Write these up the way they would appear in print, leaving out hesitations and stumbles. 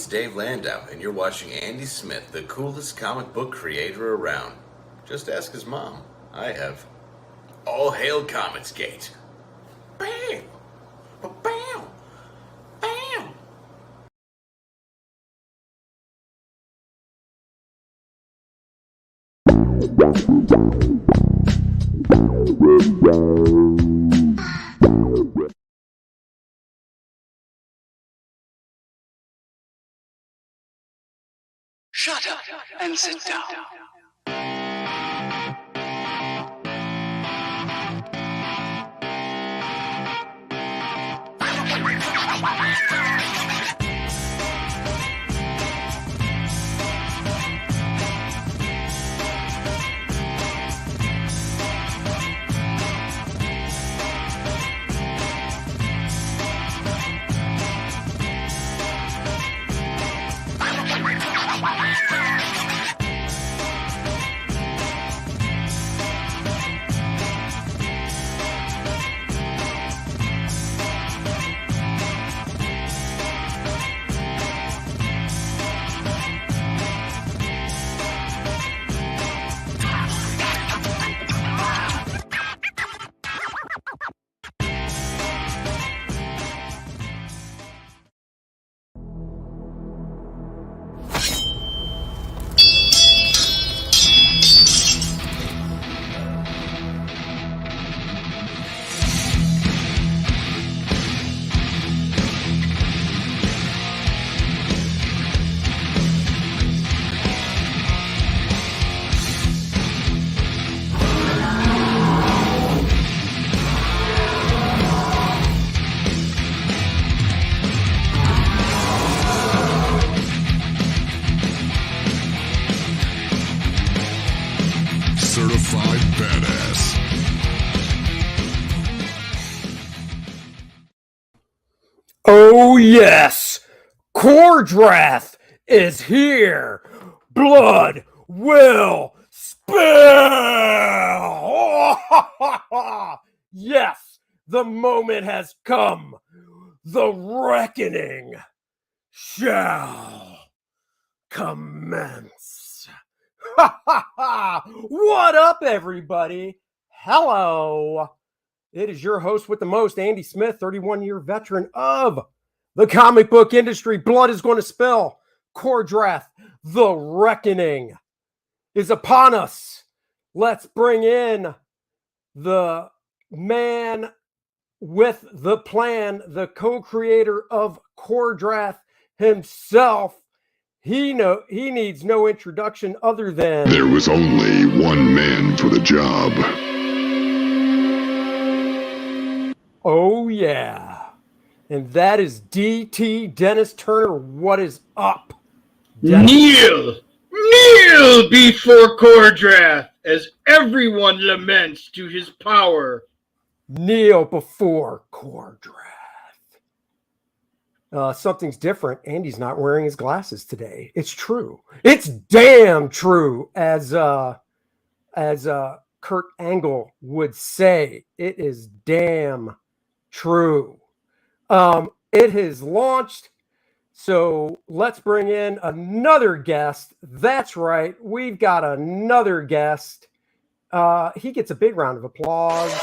it's Dave Landau, and you're watching Andy Smith, the coolest comic book creator around. Just ask his mom. I have. All hail Comicsgate. Bam! Bam! Bam! Shut up and sit down. Certified badass. Oh yes, Kor-Drath is here. Blood will spill. Yes, the moment has come. The reckoning shall commence. What up, everybody? Hello. It is your host with the most, Andy Smith, 31-year veteran of the comic book industry. Blood is going to spill. Kor-Drath, the reckoning is upon us. Let's bring in the man with the plan, the co-creator of Kor-Drath himself. He needs no introduction other than... There was only one man for the job. Oh, yeah. And that is D.T. Dennis Turner. What is up, Dennis? Kneel before Kor-Drath as everyone laments to his power. Kneel before Kor-Drath. Something's different. Andy's not wearing his glasses today. It's true. It's damn true, as Kurt Angle would say. It is damn true. It has launched, so let's bring in another guest. That's right, we've got another guest. He gets a big round of applause.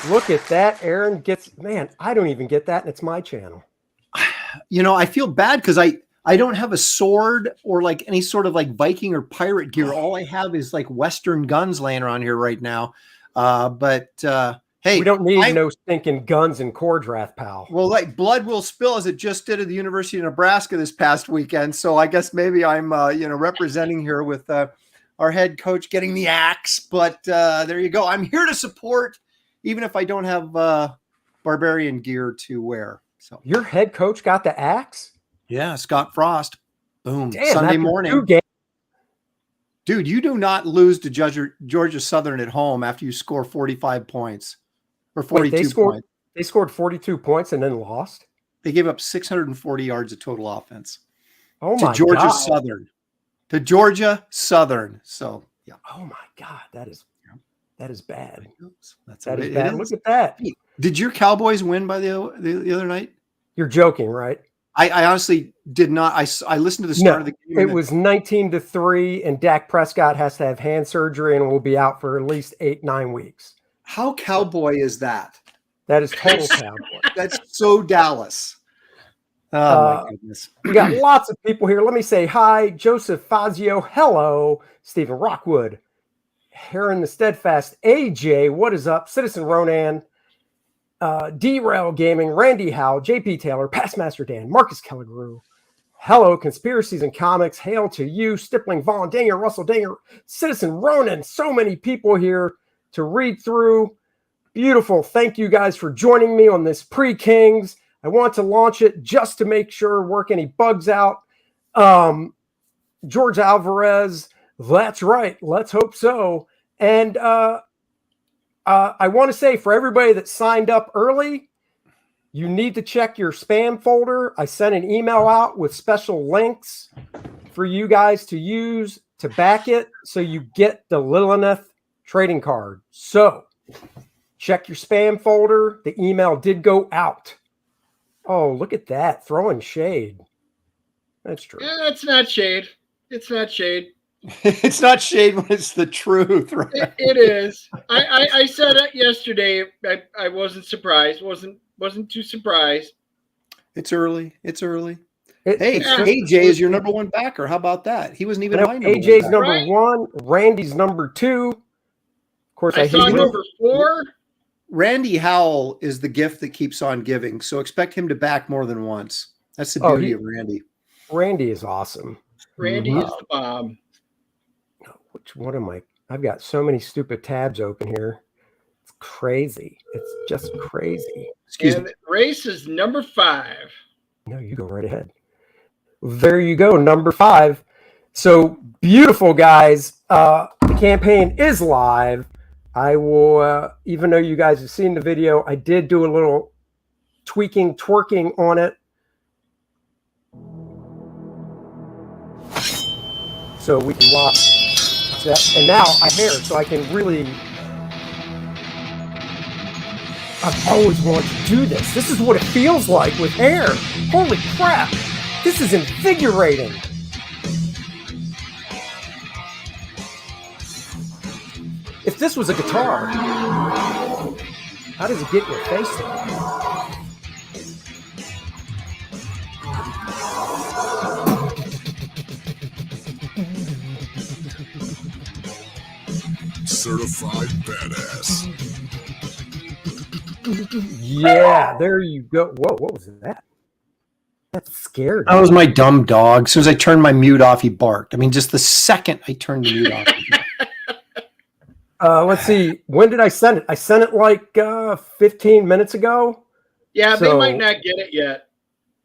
Look at that. Aaron gets, man, I don't even get that, and it's my channel. You know, I feel bad because I don't have a sword or like any sort of like Viking or pirate gear. All I have is like Western guns laying around here right now. Hey, we don't need no stinking guns in Kor-Drath, pal. Well, like blood will spill as it just did at the University of Nebraska this past weekend. So I guess maybe I'm, representing here with our head coach getting the axe. But there you go. I'm here to support, even if I don't have barbarian gear to wear. So your head coach got the axe? Yeah, Scott Frost. Boom. Damn, Sunday morning. Dude, you do not lose to Georgia Southern at home after you score 45 points or 42 points. They scored 42 points and then lost? They gave up 640 yards of total offense. Oh my to Georgia God. Southern. To Georgia Southern. So Yeah. Oh my God, that is bad. That's That the is way bad. it Look is. at that. Did your Cowboys win by the other night? You're joking, right? I honestly did not. I listened to the start of the game. It was 19-3, and Dak Prescott has to have hand surgery and will be out for at least 8-9 weeks. How cowboy is that? That is total cowboy. That's so Dallas. Oh my goodness. We got lots of people here. Let me say hi. Joseph Fazio, hello. Stephen Rockwood, Heron the Steadfast, AJ, what is up? Citizen Ronan, Derail Gaming, Randy Howell, JP Taylor, Pastmaster Dan, Marcus Kelligrew, hello, Conspiracies and Comics, hail to you, Stippling, Vaughn, Danger, Russell Danger, Citizen Ronan, so many people here to read through. Beautiful. Thank you guys for joining me on this pre-Kings. I want to launch it just to make sure, work any bugs out. George Alvarez, that's right. Let's hope so. And I want to say for everybody that signed up early, you need to check your spam folder. I sent an email out with special links for you guys to use to back it so you get the Lilith trading card. So check your spam folder. The email did go out. Oh, look at that. Throwing shade. That's true. Yeah, it's not shade. It's not shade. It's not shade when it's the truth, right? It is. I said it yesterday. I wasn't surprised. Wasn't too surprised. It's early. It's early. Hey, AJ is your number one backer. How about that? He wasn't even my number AJ's one number Right. one. Randy's number two. Of course, I saw hate number 4. Randy Howell is the gift that keeps on giving. So expect him to back more than once. That's the Oh, beauty of Randy. Randy is awesome. Randy is the bomb. Which one am I? I've got so many stupid tabs open here. It's crazy. It's just crazy. Excuse And me. race is number 5. No, you go right ahead. There you go, number 5. So beautiful, guys. The campaign is live. I will, even though you guys have seen the video, I did do a little tweaking, twerking on it. So we can watch that. And now I hair, so I can really. I've always wanted to do this. This is what it feels like with hair. Holy crap. This is invigorating. If this was a guitar, how does it get in your face then? Certified badass. Yeah, there you go. Whoa, what was that? That scared me. That was my dumb dog. As soon as I turned my mute off, he barked. I mean, just the second I turned the mute off. Let's see. When did I send it? I sent it like 15 minutes ago. Yeah, they So- might not get it yet.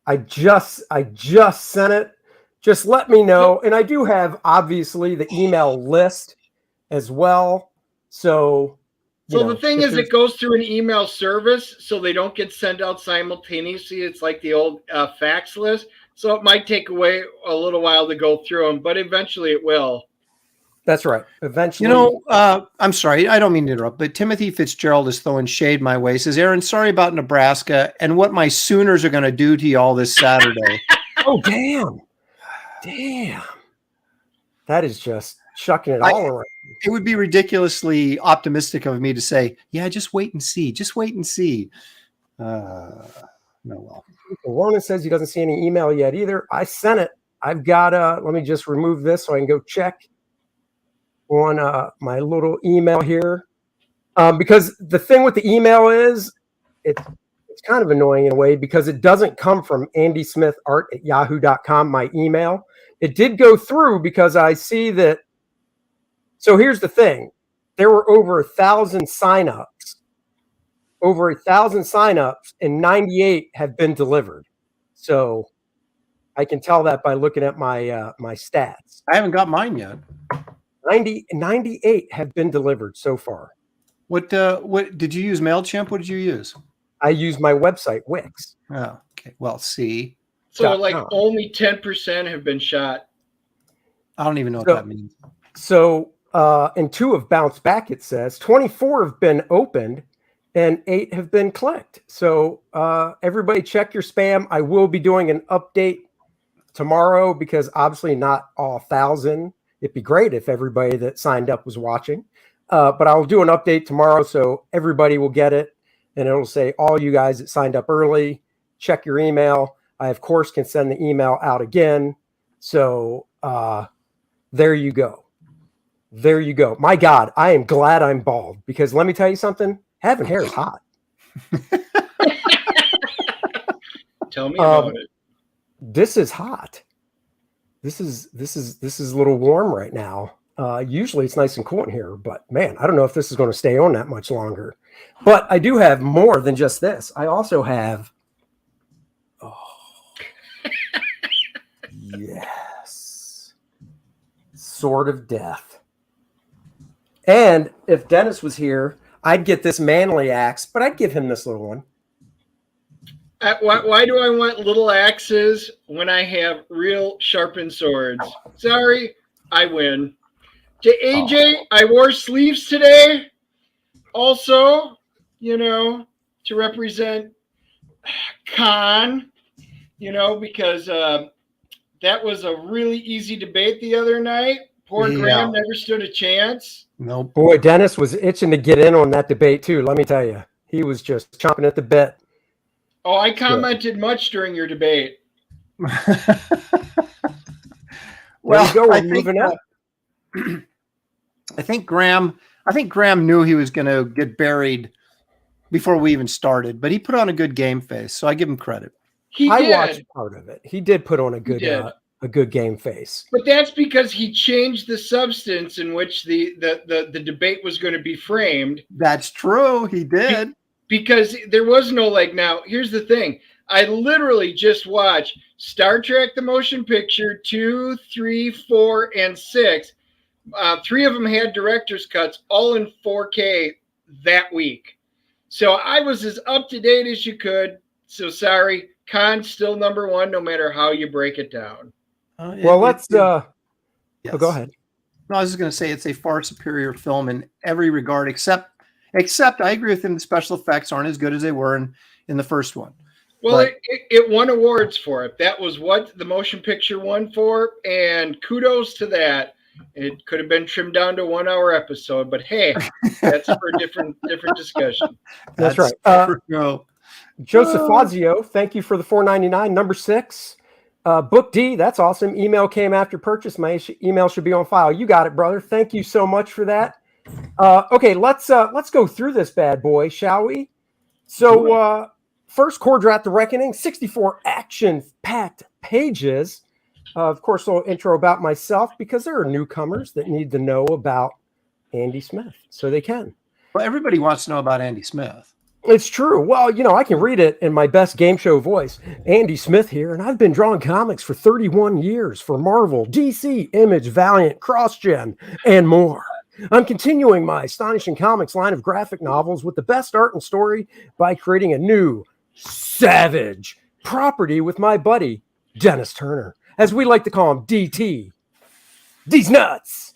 I just sent it. Just let me know. And I do have obviously the email list as well. So, So the thing is, there's- it goes through an email service, so they don't get sent out simultaneously. It's like the old fax list. So it might take away a little while to go through them, but eventually it will. That's right. Eventually, You know, I'm sorry. I don't mean to interrupt, but Timothy Fitzgerald is throwing shade my way. Says, Aaron, sorry about Nebraska and what my Sooners are going to do to y'all this Saturday. oh damn, that is just shucking it all around. It would be ridiculously optimistic of me to say, yeah, just wait and see. Just wait and see. No, well. Warren says he doesn't see any email yet either. I sent it. I've got let me just remove this so I can go check on my little email here. Because the thing with the email is it's kind of annoying in a way because it doesn't come from andysmithart@yahoo.com, my email. It did go through because I see that. So here's the thing. There were over 1,000 signups. Over 1,000 signups and 98 have been delivered. So I can tell that by looking at my my stats. I haven't got mine yet. 98 have been delivered so far. What did you use? MailChimp? What did you use? I use my website, Wix. Oh, okay. Well, see. So like .com. only 10% have been shot. I don't even know what So- that means. So and 2 have bounced back, it says. 24 have been opened, and 8 have been clicked. So everybody check your spam. I will be doing an update tomorrow because obviously not all 1,000. It'd be great if everybody that signed up was watching. But I'll do an update tomorrow so everybody will get it. And it'll say all you guys that signed up early, check your email. I, of course, can send the email out again. So there you go. There you go. My God, I am glad I'm bald because let me tell you something. Having hair is hot. Tell me about it. This is hot. This is a little warm right now. Usually it's nice and cool in here, but man, I don't know if this is going to stay on that much longer. But I do have more than just this. I also have, yes, Sword of Death. And if Dennis was here, I'd get this manly axe, but I'd give him this little one. Why do I want little axes when I have real sharpened swords? Sorry, I win. To AJ, I wore sleeves today. Also, to represent Khan, because that was a really easy debate the other night. Poor Graham never stood a chance. No. Boy, Dennis was itching to get in on that debate too. Let me tell you, he was just chomping at the bit. Oh, I commented much during your debate. Well, go. We're moving up. I think Graham knew he was going to get buried before we even started, but he put on a good game face, so I give him credit. I watched part of it. He did put on a good game face. But that's because he changed the substance in which the debate was going to be framed. That's true. He did. Because there was no now, here's the thing. I literally just watched Star Trek the Motion Picture 2, 3, 4, and 6. 3 of them had director's cuts, all in 4K that week. So I was as up to date as you could. So sorry, Khan's still number 1, no matter how you break it down. Let's. Yes. Go ahead. No, I was just going to say it's a far superior film in every regard, except I agree with him. The special effects aren't as good as they were in the first one. Well, it won awards for it. That was what the motion picture won for, and kudos to that. It could have been trimmed down to a 1-hour episode, but hey, that's for a different discussion. That's right. Joseph Fazio, thank you for the $4.99. Number 6, Book D. That's awesome. Email came after purchase. My email should be on file. You got it, brother. Thank you so much for that. Okay, let's go through this bad boy, shall we? So first, Kor-Drath the Reckoning, 64 action-packed pages. Of course, a little intro about myself because there are newcomers that need to know about Andy Smith, so they can. Well, everybody wants to know about Andy Smith. It's true. Well, I can read it in my best game show voice. Andy Smith here, and I've been drawing comics for 31 years for Marvel, DC, Image, Valiant, CrossGen, and more. I'm continuing my astonishing comics line of graphic novels with the best art and story by creating a new savage property with my buddy, Dennis Turner, as we like to call him, DT. These nuts.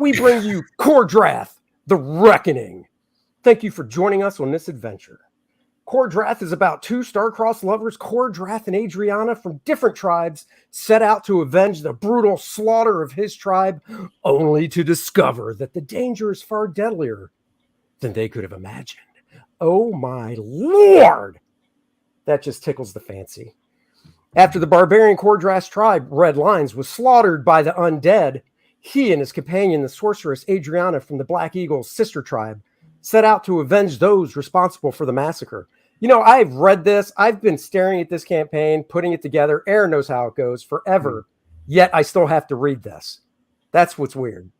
We bring you Kor-Drath, the Reckoning. Thank you for joining us on this adventure. Kor-Drath is about 2 star-crossed lovers, Kor-Drath and Adriana, from different tribes, set out to avenge the brutal slaughter of his tribe, only to discover that the danger is far deadlier than they could have imagined. Oh my Lord! That just tickles the fancy. After the barbarian Kor-Drath's tribe, Red Lines, was slaughtered by the undead, he and his companion, the sorceress Adriana from the Black Eagle's sister tribe, set out to avenge those responsible for the massacre. I've read this. I've been staring at this campaign, putting it together. Aaron knows how it goes forever, yet I still have to read this. That's what's weird.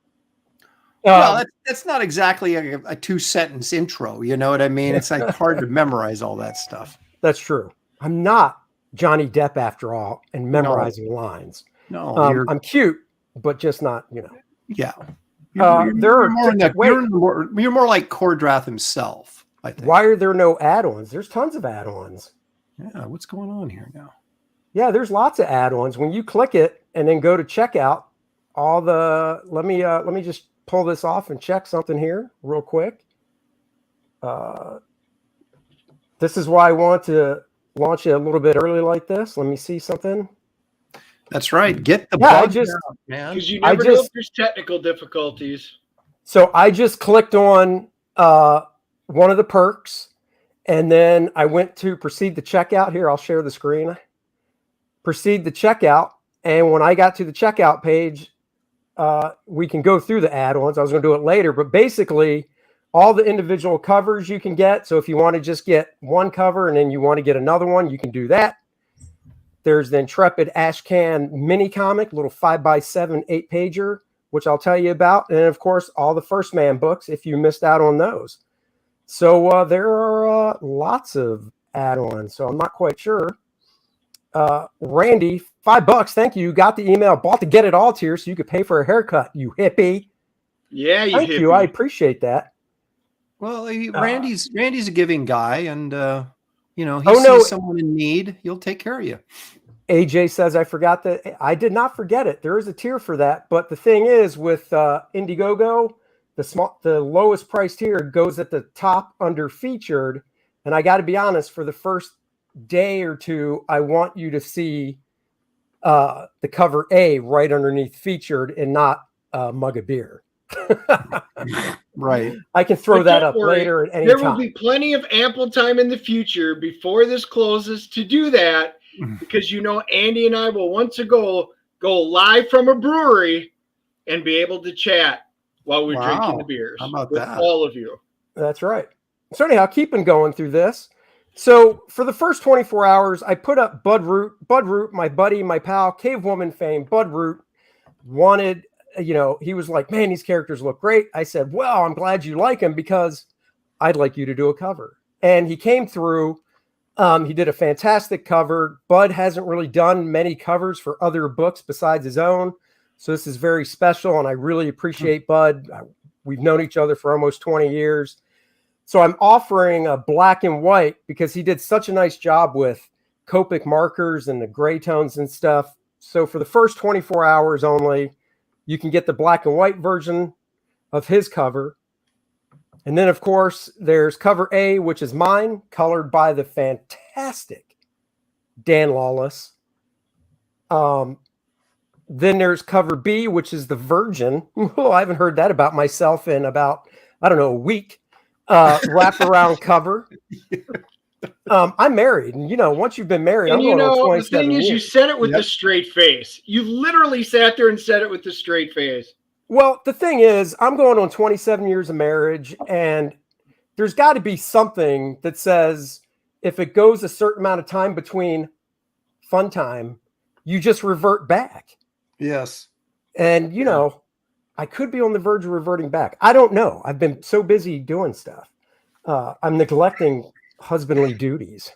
Well, that's not exactly a 2-sentence intro. You know what I mean? It's hard to memorize all that stuff. That's true. I'm not Johnny Depp after all and memorizing lines. No, I'm cute, but just not, Yeah. You're more like Kor-Drath himself, I think. Why are there no add-ons? There's tons of add-ons. Yeah, what's going on here now? Yeah, there's lots of add-ons. When you click it and then go to checkout, let me just pull this off and check something here real quick. This is why I want to launch it a little bit early like this. Let me see something. That's right. Get the Yeah, bug out, man. Because you never know if there's technical difficulties. So I just clicked on one of the perks, and then I went to proceed to checkout. Here, I'll share the screen. Proceed to checkout, and when I got to the checkout page, we can go through the add-ons. I was going to do it later, but basically all the individual covers you can get. So if you want to just get one cover and then you want to get another one, you can do that. There's the Intrepid Ashcan mini comic, little 5x7 8-pager, which I'll tell you about. And of course, all the First Man books if you missed out on those. So there are lots of add-ons. So I'm not quite sure. Randy, $5. Thank you. Got the email. Bought the Get It All tier so you could pay for a haircut, you hippie. Yeah, you Thank hippie. you. I appreciate that. Well, Randy's a giving guy, and he Oh, no. sees someone in need, he'll take care of you. AJ says, I forgot that. I did not forget it. There is a tier for that. But the thing is, with Indiegogo, the lowest price tier goes at the top under featured. And I got to be honest, for the first day or two, I want you to see the cover A right underneath featured and not mug of beer. Right. I can throw But that don't up worry, later at any there time. will be plenty of ample time in the future before this closes to do that, because Andy and I will once go live from a brewery and be able to chat while we're drinking the beers. How about with that? all of you. That's right. So anyhow, keeping going through this. So for the first 24 hours, I put up Bud Root, my buddy, my pal, Cave Woman fame. Bud Root wanted, he was like, man, these characters look great. I said, well, I'm glad you like them because I'd like you to do a cover. And he came through. He did a fantastic cover. Bud hasn't really done many covers for other books besides his own. So this is very special, and I really appreciate Bud. We've known each other for almost 20 years. So I'm offering a black and white because he did such a nice job with Copic markers and the gray tones and stuff. So for the first 24 hours only, you can get the black and white version of his cover. And then, of course, there's cover A, which is mine, colored by the fantastic Dan Lawless. Then there's cover B, which is the Virgin. Oh, I haven't heard that about myself in about, a week. Wraparound cover. I'm married, and once you've been married, And I'm going on 27 the thing is, years. you said it with the straight face. You literally sat there and said it with the straight face. Well, the thing is, I'm going on 27 years of marriage, and there's got to be something that says if it goes a certain amount of time between fun time, you just revert back. Yes. And, I could be on the verge of reverting back. I don't know. I've been so busy doing stuff. I'm neglecting husbandly duties.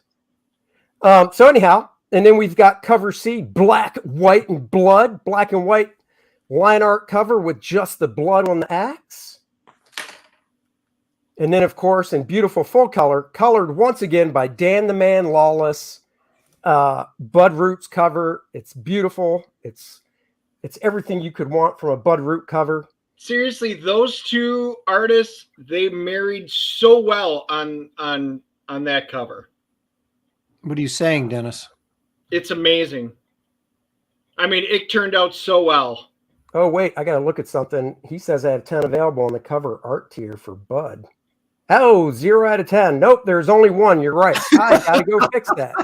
So anyhow, and then we've got cover C, black, white, and blood, black and white line art cover with just the blood on the axe. And then, of course, in beautiful full color, colored once again by Dan the Man Lawless, Bud Root's cover. It's beautiful. It's everything you could want from a Bud Root cover. Seriously, those two artists, they married so well on that cover. What are you saying, Dennis? It's amazing. I mean, it turned out so well. Oh, wait, I got to look at something. He says I have 10 available on the cover art tier for Bud. Oh, 0 out of 10. Nope, there's only one. You're right. I got to go fix that.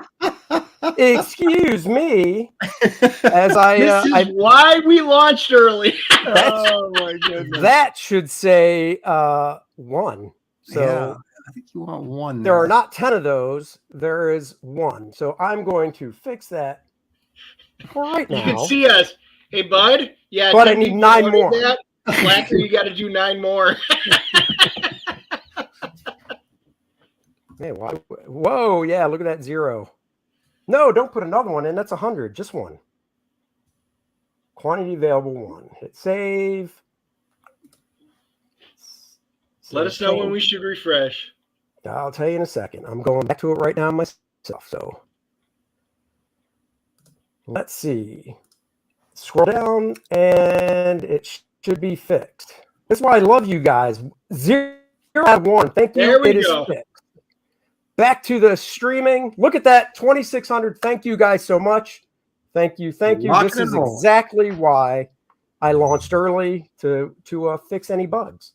Excuse me. As This is why we launched early. Oh, my goodness. That should say 1. So yeah, I think you want one. there are not 10 of those. There is 1. So I'm going to fix that right now. You can see us. Hey, Bud. Yeah, But I need 9 more. Blacker, you got to do 9 more. Hey, whoa, yeah, look at that 0. No, don't put another one in. That's 100. Just 1. Quantity available 1. Hit save. Let us know when we should refresh. I'll tell you in a second. I'm going back to it right now myself. So let's see. Scroll down and it should be fixed. That's why I love you guys. 0 out of 1. Thank you. There we It is go. fixed. Back to the streaming. Look at that, 2,600. Thank you guys so much. Thank you. Thank you. Rock This and is roll. exactly why I launched early to fix any bugs.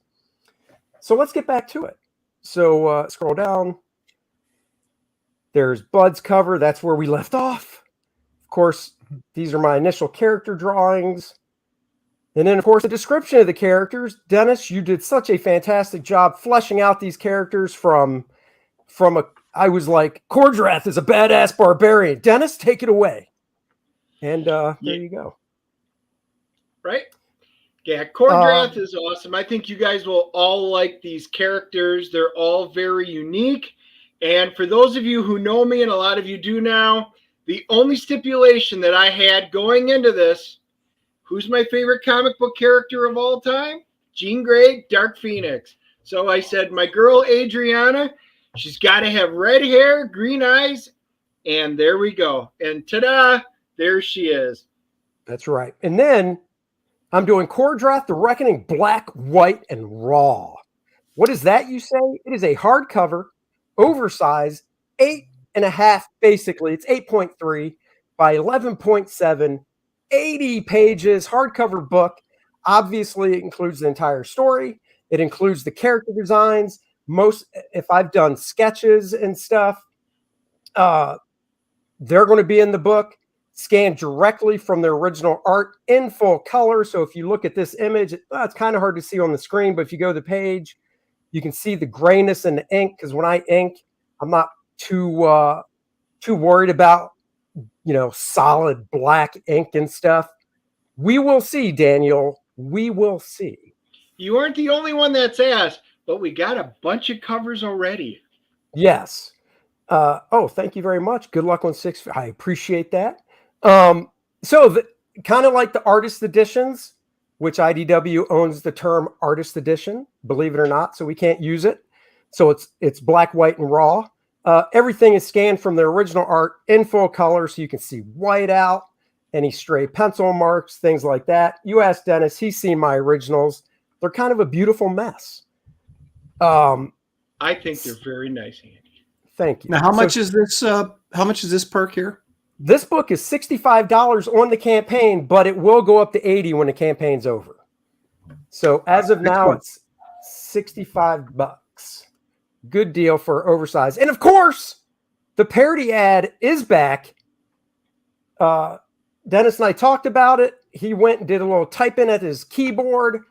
So let's get back to it. So scroll down. There's Bud's cover. That's where we left off. Of course, these are my initial character drawings. And then, of course, the description of the characters. Dennis, you did such a fantastic job fleshing out these characters I was like, Kor-Drath is a badass barbarian. Dennis, take it away. And there you go. Right? Yeah, Kor-Drath is awesome. I think you guys will all like these characters. They're all very unique. And for those of you who know me, and a lot of you do now, the only stipulation that I had going into this, who's my favorite comic book character of all time? Jean Grey, Dark Phoenix. So I said, my girl Adriana, she's got to have red hair, green eyes, and there we go. And ta-da, there she is. That's right. And then I'm doing Kor-Drath, The Reckoning, black, white, and raw. What is that, you say? It is a hardcover, oversized, 8.5, basically. It's 8.3 by 11.7, 80 pages, hardcover book. Obviously, it includes the entire story. It includes the character designs. If I've done sketches and stuff, they're going to be in the book, scanned directly from the original art in full color. So if you look at this image, it's kind of hard to see on the screen, but if you go to the page, you can see the grayness in the ink, because when I ink, I'm not too worried about, solid black ink and stuff. We will see, Daniel. We will see. You aren't the only one that's asked, but we got a bunch of covers already. Yes. Thank you very much. Good luck on 6. I appreciate that. So kind of like the artist editions, which IDW owns the term artist edition, believe it or not, so we can't use it. So it's black, white, and raw. Everything is scanned from the original art in full color, so you can see white out, any stray pencil marks, things like that. You ask Dennis, he's seen my originals. They're kind of a beautiful mess. I think they're very nice, Andy. Thank you. Now, how much is this? How much is this perk here? This book is $65 on the campaign, but it will go up to $80 when the campaign's over. So as of now, it's $65. Good deal for oversized. And of course, the parody ad is back. Dennis and I talked about it. He went and did a little typing at his keyboard,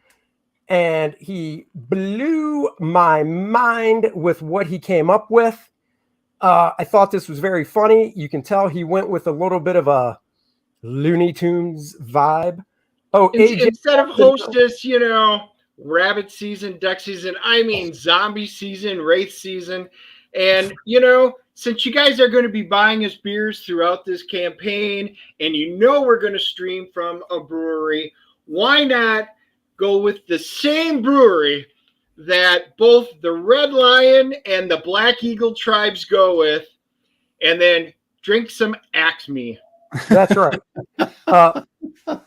and he blew my mind with what he came up with. I thought this was very funny. You can tell he went with a little bit of a Looney Tunes vibe. Oh, instead of Hostess, rabbit season, duck season, I mean zombie season, wraith season. And, since you guys are going to be buying us beers throughout this campaign, and we're going to stream from a brewery, why not go with the same brewery that both the Red Lion and the Black Eagle tribes go with, and then drink some Acme. That's right.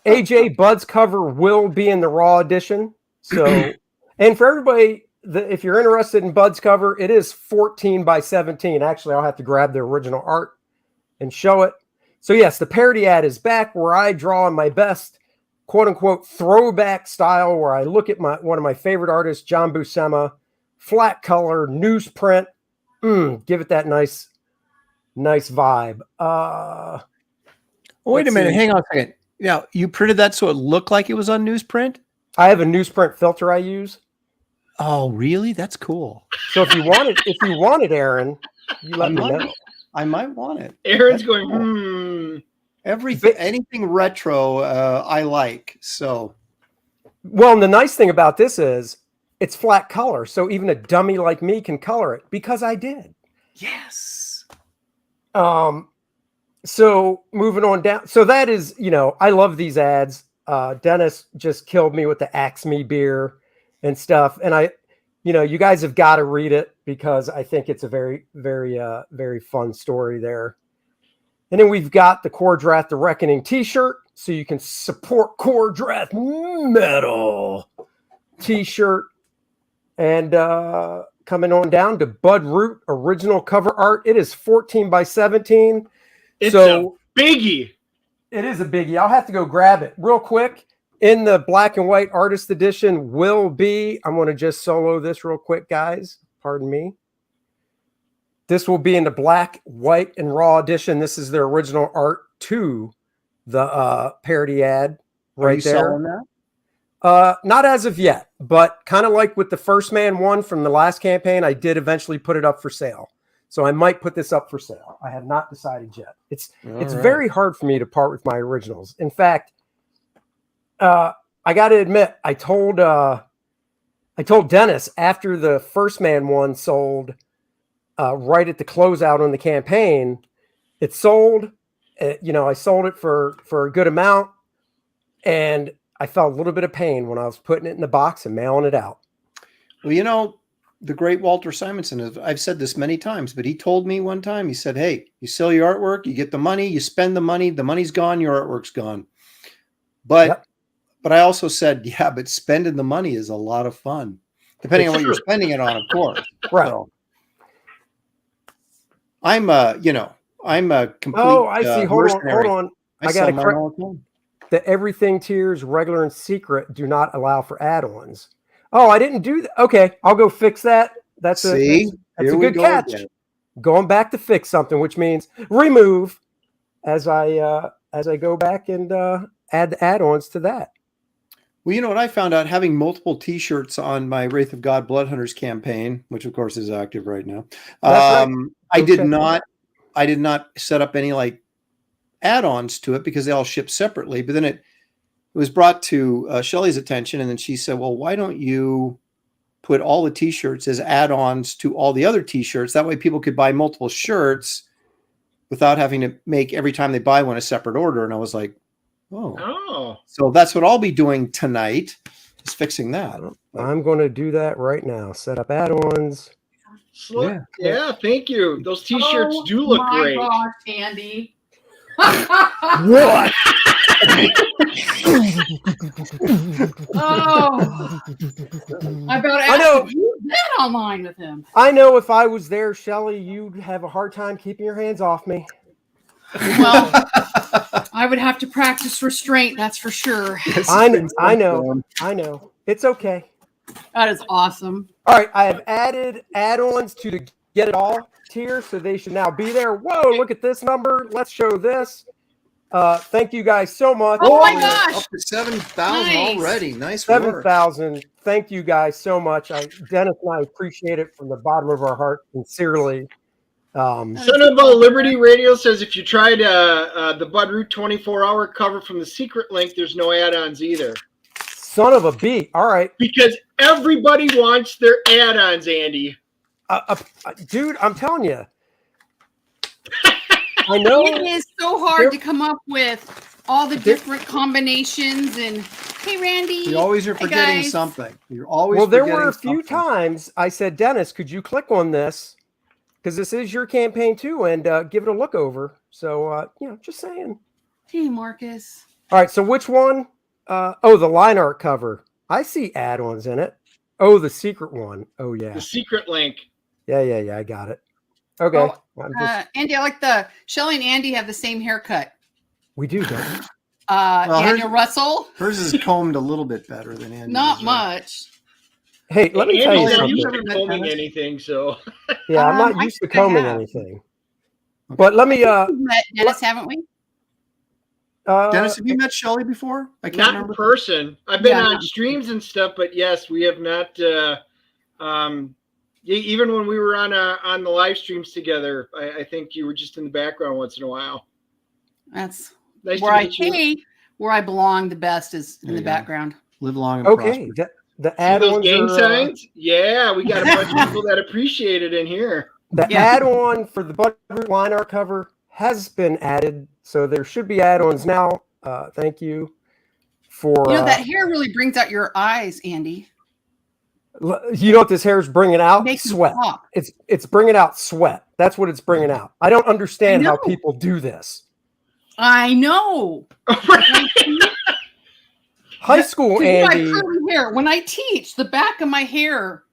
AJ Bud's cover will be in the raw edition. So, and for everybody, if you're interested in Bud's cover, it is 14 by 17. Actually, I'll have to grab the original art and show it. So yes, the parody ad is back, where I draw in my best quote unquote throwback style, where I look at one of my favorite artists, John Buscema, flat color, newsprint, give it that nice vibe. Wait a minute, hang on a second. Now, you printed that so it looked like it was on newsprint? I have a newsprint filter I use. Oh, really? That's cool. So if you want it, Aaron, you let me know. I might want it. Aaron's going, Everything, anything retro, I like. So, well, and the nice thing about this is it's flat color, so even a dummy like me can color it, because I did. yes. So moving on down. So that is, I love these ads. Dennis just killed me with the Axe Me beer and stuff, and you guys have got to read it, because I think it's a very, very, very fun story there. And then we've got the Kor-Drath, The Reckoning t-shirt, so you can support Kor-Drath metal. t-shirt, and coming on down to Bud Root original cover art. It is 14 by 17. It's So a biggie. it is a biggie. I'll have to go grab it real quick. In the black and white artist edition will be, I'm going to just solo this real quick, guys. Pardon me. This will be in the black, white, and raw edition. This is their original art to the parody ad right Are you there. selling that? Not as of yet, but kind of like with the First Man one from the last campaign, I did eventually put it up for sale. So I might put this up for sale. I have not decided yet. It's very hard for me to part with my originals. In fact, I got to admit, I told Dennis after the First Man one sold, right at the closeout on the campaign, it sold. I sold it for a good amount, and I felt a little bit of pain when I was putting it in the box and mailing it out. Well, the great Walter Simonson, I've said this many times, but he told me one time, he said, hey, you sell your artwork, you get the money, you spend the money's gone, your artwork's gone. But I also said, yeah, but spending the money is a lot of fun, depending on what you're spending it on, of course. Right. So, I'm a complete. Oh, I see. Hold mercenary. on. I got sell mine all the time. The Everything Tiers regular and secret do not allow for add-ons. Oh, I didn't do that. Okay, I'll go fix that. That's a good catch. Again. Going back to fix something, which means remove as I go back and add the add-ons to that. Well, you know what I found out, having multiple T-shirts on my Wraith of God Blood Hunters campaign, which of course is active right now. Right. I did not set up any like add-ons to it because they all ship separately. But then it was brought to Shelley's attention, and then she said, "Well, why don't you put all the T-shirts as add-ons to all the other T-shirts? That way, people could buy multiple shirts without having to make every time they buy one a separate order." And I was like, "Oh, so that's what I'll be doing tonight, is fixing that." I'm going to do that right now. Set up add-ons. Yeah, thank you. Those T-shirts do look great. Oh my gosh, Andy. What? Oh, I know. You bet online with him. I know if I was there, Shelley, you'd have a hard time keeping your hands off me. Well, I would have to practice restraint. That's for sure. Yes, I know. It's okay. That is awesome. All right, I have added add-ons to the Get It All tier, so they should now be there. Whoa, look at this number. Let's show this. Thank you guys so much. Oh my gosh. Up to 7,000 already. Nice 7,000. Thank you guys so much. Dennis and I appreciate it from the bottom of our heart, sincerely. Son of a Liberty Radio says if you tried the Bud Root 24-hour cover from the secret link, there's no add-ons either. Son of a bee. All right. Because everybody wants their add-ons, Andy. Dude, I'm telling you. I know. It is so hard to come up with all the different combinations. And hey, Randy. You always are forgetting something. You're always there were a few times I said, Dennis, could you click on this? Because this is your campaign too, and give it a look over. So, just saying. Hey, Marcus. All right. So which one? The line art cover. I see add-ons in it. Oh, the secret one. Oh, yeah. The secret link. Yeah. I got it. Okay. Andy, I like Shelley and Andy have the same haircut. We do, don't we? Daniel Russell. Hers is combed a little bit better than Andy's. Not much. Hey, let me tell you something. You've never been combing anything, so. Yeah, I'm not used to combing anything. But let me. We've met Dennis, haven't we? Dennis, have you met Shelley before? I can't remember. In person. I've been on streams and stuff, but yes, we have not. Even when we were on the live streams together, I think you were just in the background once in a while. That's nice where where I belong the best is in the background. Live long and prosper. The add-ons gang signs? Yeah, we got a bunch of people that appreciate it in here. The add-on for the Bud Root line art cover has been added, so there should be add-ons now. Thank you for. That hair really brings out your eyes, Andy. You know what this hair is bringing out? Makes sweat. It's bringing out sweat. That's what it's bringing out. I don't understand how people do this. I know. High school, 'Cause you got Andy. curly hair. When I teach, the back of my hair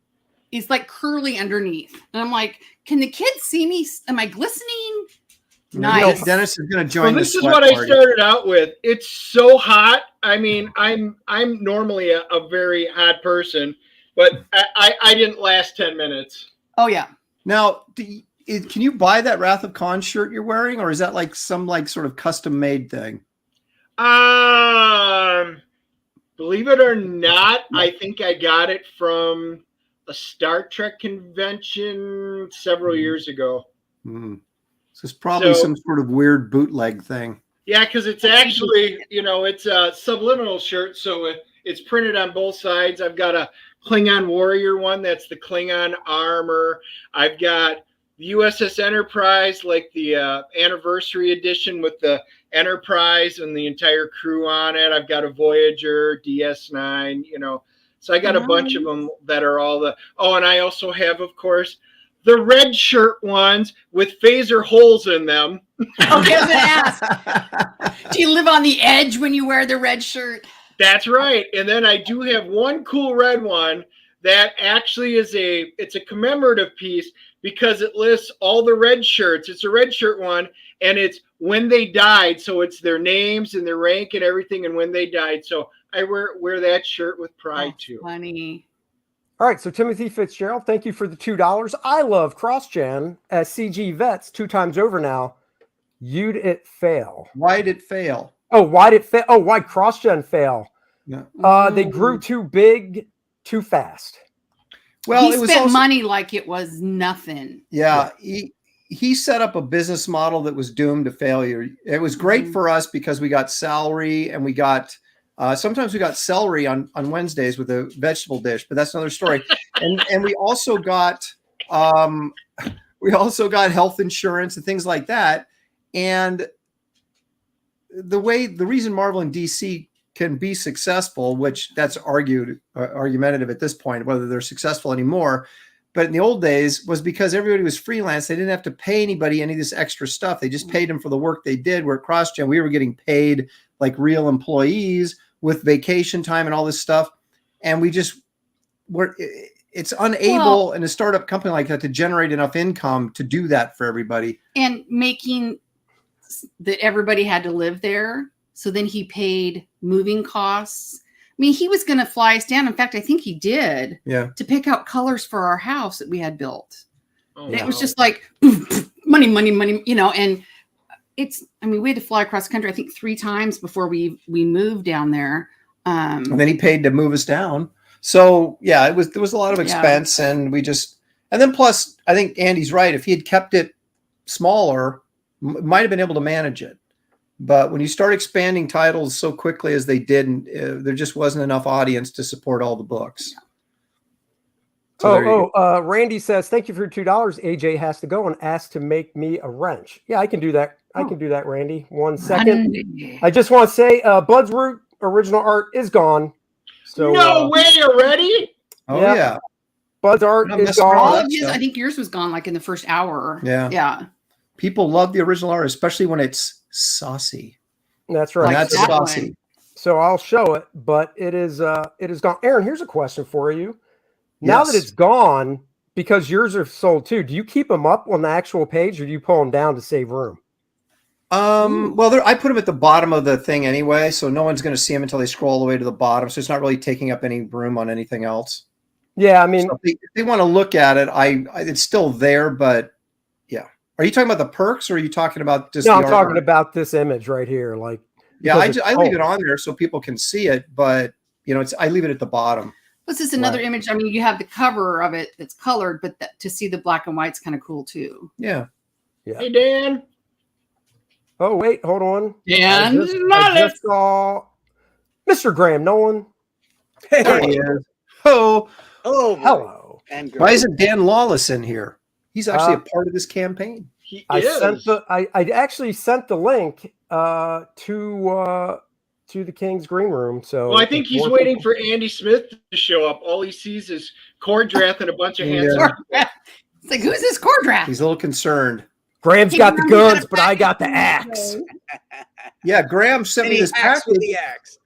is like curly underneath, and I'm like, can the kids see me? Am I glistening? Nice. Dennis is going to So join this the is sweat what I party. started out with. It's so hot. I mean, I'm normally a very hot person, but I didn't last 10 minutes. Oh yeah. Now, can you buy that Wrath of Khan shirt you're wearing, or is that like some like sort of custom made thing? Believe it or not, I think I got it from a Star Trek convention several years ago. So it's probably some sort of weird bootleg thing. Yeah, because it's actually, it's a subliminal shirt, so it's printed on both sides. I've got a Klingon warrior one, that's the Klingon armor. I've got the USS Enterprise, like the anniversary edition with the Enterprise and the entire crew on it. I've got a Voyager, DS9, So I got a bunch of them that are all the... Oh, and I also have, of course, the red shirt ones with phaser holes in them. Okay, I was gonna ask. Do you live on the edge when you wear the red shirt? That's right. And then I do have one cool red one that actually it's a commemorative piece because it lists all the red shirts. It's a red shirt one, and it's when they died. So it's their names and their rank and everything and when they died. So I wear that shirt with pride too. Funny. All right, so Timothy Fitzgerald, thank you for the $2. I love CrossGen as CG Vets 2 times over now. You'd it fail. Why'd it fail? Oh, why'd it fail? Oh, why'd CrossGen fail? Yeah. They grew too big, too fast. Well, he spent money like it was nothing. Yeah, he set up a business model that was doomed to failure. It was great for us because we got salary and we got sometimes we got celery on Wednesdays with a vegetable dish, but that's another story. and we also got health insurance and things like that. And the reason Marvel and DC can be successful, which that's argumentative at this point, whether they're successful anymore. But in the old days was because everybody was freelance. They didn't have to pay anybody any of this extra stuff. They just paid them for the work they did. Where at CrossGen, we were getting paid like real employees with vacation time and all this stuff. And we just it's unable in a startup company like that to generate enough income to do that for everybody. And making that everybody had to live there. So then he paid moving costs. I mean, he was going to fly us down. In fact, I think he did. Yeah. To pick out colors for our house that we had built. Oh, and it was just like money, and we had to fly across the country, I think 3 times before we moved down there. And then he paid to move us down. So yeah, there was a lot of expense and then plus I think Andy's right. If he had kept it smaller, might have been able to manage it. But when you start expanding titles so quickly as they did, there just wasn't enough audience to support all the books. So Randy says, thank you for $2. AJ has to go and ask to make me a wrench. Yeah, I can do that. I can do that, Randy. 1 second. Randy. I just want to say Bloodroot original art is gone. So no way, already? Oh yeah. Bud's art is gone. I think yours was gone like in the first hour. Yeah. Yeah. People love the original art, especially when it's saucy. That's right. That's saucy. So I'll show it, but it is gone. Aaron, here's a question for you. Now that it's gone, because yours are sold too, do you keep them up on the actual page or do you pull them down to save room? Well, I put them at the bottom of the thing anyway, so no one's going to see them until they scroll all the way to the bottom. So it's not really taking up any room on anything else. Yeah, I mean, so if they want to look at it, it's still there, but yeah. Are you talking about the perks or are you talking about just? No, I'm talking about this image right here. Like, yeah, I leave it on there so people can see it, but I leave it at the bottom. This is another image. I mean, you have the cover of it that's colored, but to see the black and white's kind of cool too. Yeah. Hey, Dan. Oh, wait, hold on. Dan, I just saw Mr. Graham Nolan. There he is. Oh, hello. And why isn't Dan Lawless in here? He's actually a part of this campaign. I actually sent the link to the King's Green Room. So I think he's waiting for Andy Smith to show up. All he sees is Kor-Drath and a bunch of handsome. It's like, who's this Kor-Drath? He's a little concerned. Graham's got the guns, but I got the axe. Yeah, Graham sent me this package. with the axe.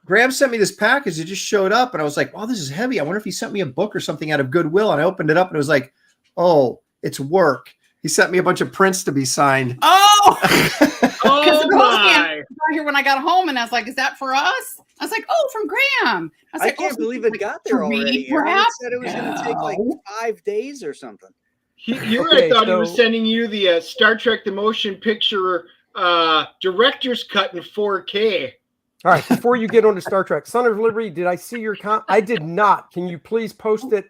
Graham sent me this package. It just showed up, and I was like, "Oh, this is heavy. I wonder if he sent me a book or something out of Goodwill." And I opened it up, and it was like, "Oh, it's work." He sent me a bunch of prints to be signed. Oh, because Oh the my! postman got here when I got home, and I was like, "Is that for us?" I was like, "Oh, from Graham." I was I like, can't "Oh, believe it got there to read, already. Aaron perhaps?" said it was going to take like No. 5 days or something. Here Okay, I thought he was so- sending you the Star Trek the Motion Picture director's cut in 4K. All right, before you get on to Star Trek, Son of Liberty, did I see your I did not. Can you please post it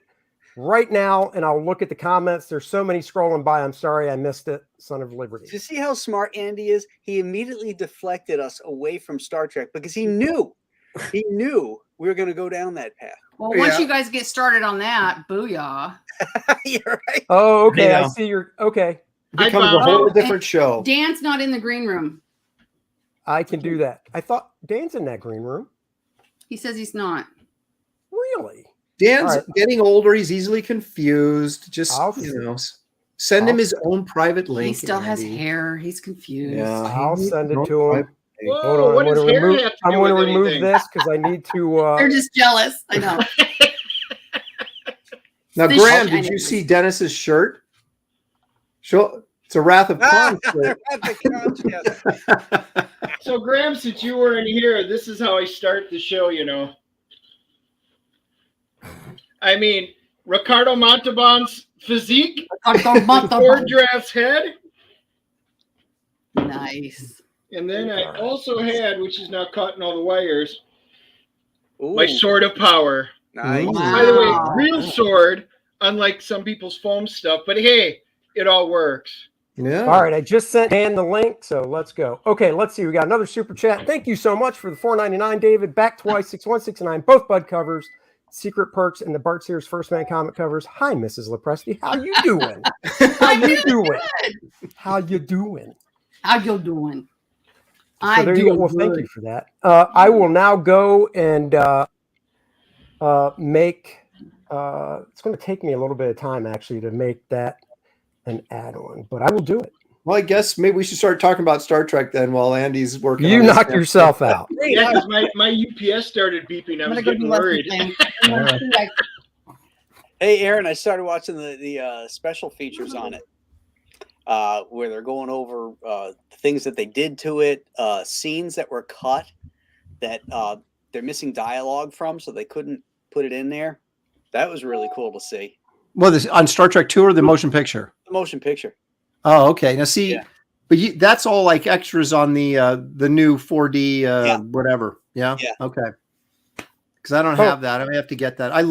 right now, and I'll look at the comments. There's so many scrolling by. I'm sorry I missed it. Son of Liberty. Do you see how smart Andy is? He immediately deflected us away from Star Trek because he knew we were going to go down that path. Well, once Yeah. you guys get started on that, booyah. You're right. Oh, okay. Yeah. I see your. Okay, It becomes a whole different show. Dan's not in the green room. I can do that. I thought Dan's in that green room. He says he's not. Really? Dan's All right. getting older. He's easily confused. Just I'll send him I'll- his own private link. He still has Andy. hair. He's confused. Yeah, I'll he send it needs to him. private link. Whoa, Hold on. what I'm does going to hair remove. have to I'm do going to with remove anything? this because I need to. They're just jealous. I know. Now, This Graham, shiny- did you see Dennis's shirt? Show. It's a Wrath of Khan shirt. So, Graham, since you weren't here, this is how I start the show, you know. I mean, Ricardo Montalban's physique, Kor-Drath's head, Nice. and then I also had, which is now caught in all the wires, Ooh, my sword of power. nice. Ooh. By the way, Wow. real sword, unlike some people's foam stuff, but hey, it all works. Yeah. All right, I just sent Dan the link, so let's go. Okay, let's see. We got another super chat. Thank you so much for the $4.99, David. Back twice, 6169, both Bud covers, Secret Perks, and the Bart Sears First Man comic covers. Hi, Mrs. Lepresti. How you doing? How you doing? How you doing? How you doing? So there you go. Well, thank you for that. I will now go and make. It's going to take me a little bit of time actually to make that an add-on, but I will do it. Well, I guess maybe we should start talking about Star Trek then while Andy's working. You on his knock stuff. yourself out. Yeah, because my UPS started beeping. I was getting worried. Hey, Aaron, I started watching the special features on it, where they're going over things that they did to it, scenes that were cut that they're missing dialogue from, so they couldn't put it in there. That was really cool to see. Well, this on Star Trek 2 or the motion picture? The motion picture. Oh, okay. Now see, Yeah. but that's all like extras on the new 4D Yeah. whatever. Yeah. Yeah. Okay. Because I don't have that. I may have to get that. I'm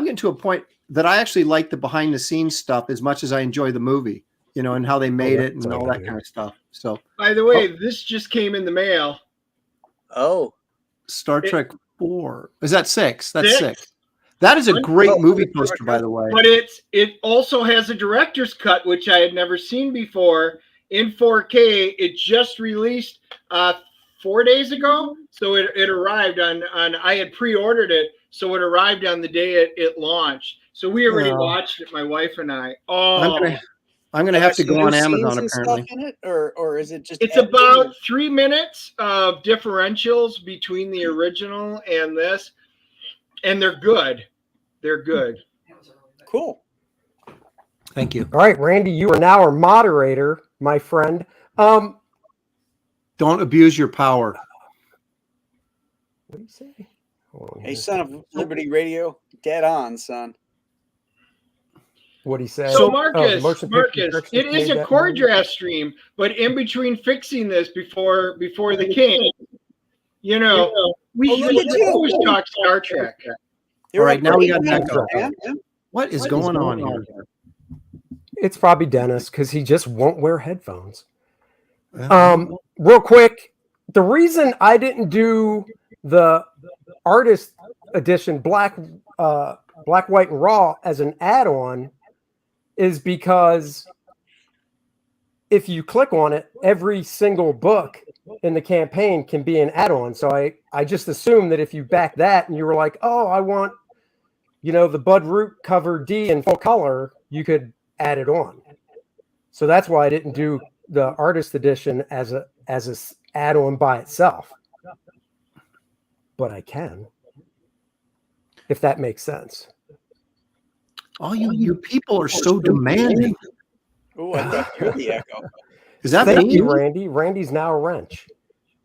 getting to a point that I actually like the behind the scenes stuff as much as I enjoy the movie, and how they made it that's and all all that good. kind of stuff. So By the way, this just came in the mail. Oh, Star Trek 4. Is that 6? That's Six. 6. That is a great Oh, movie poster, by the way. But it also has a director's cut, which I had never seen before in 4K. It just released 4 days ago, so it arrived on. I had pre-ordered it, so it arrived on the day it launched. So we already Yeah. watched it, my wife and I. Oh, I'm gonna have to some go new on scenes Amazon and apparently. stuff in it, or is it just? it's editing? about 3 minutes of differentials between the original and this, and they're good. They're good. Cool. Thank you. All right, Randy, you are now our moderator, my friend. Don't abuse your power. What do you say? Hold on Hey, here. son of Liberty Radio, dead on, son. What do you say? So Oh, the Marcus, motion picture Marcus, direction it is made a that Kor-Drath stream, but in between fixing this before the king, we look should at you. always talk Star Trek. All right, now we got You're echo. up, man. What is going on here? It's probably Dennis because he just won't wear headphones. Well, Real quick, the reason I didn't do the artist edition black, white, and raw as an add-on is because if you click on it, every single book in the campaign can be an add-on. So I just assumed that if you back that and you were like, oh, I want, the Bud Root cover D in full color, you could add it on. So that's why I didn't do the artist edition as a add-on by itself. but I can. If that makes sense. All you people are so demanding. Oh, I think you're the echo. Is that Thank me? you, Randy. Randy's now a wrench.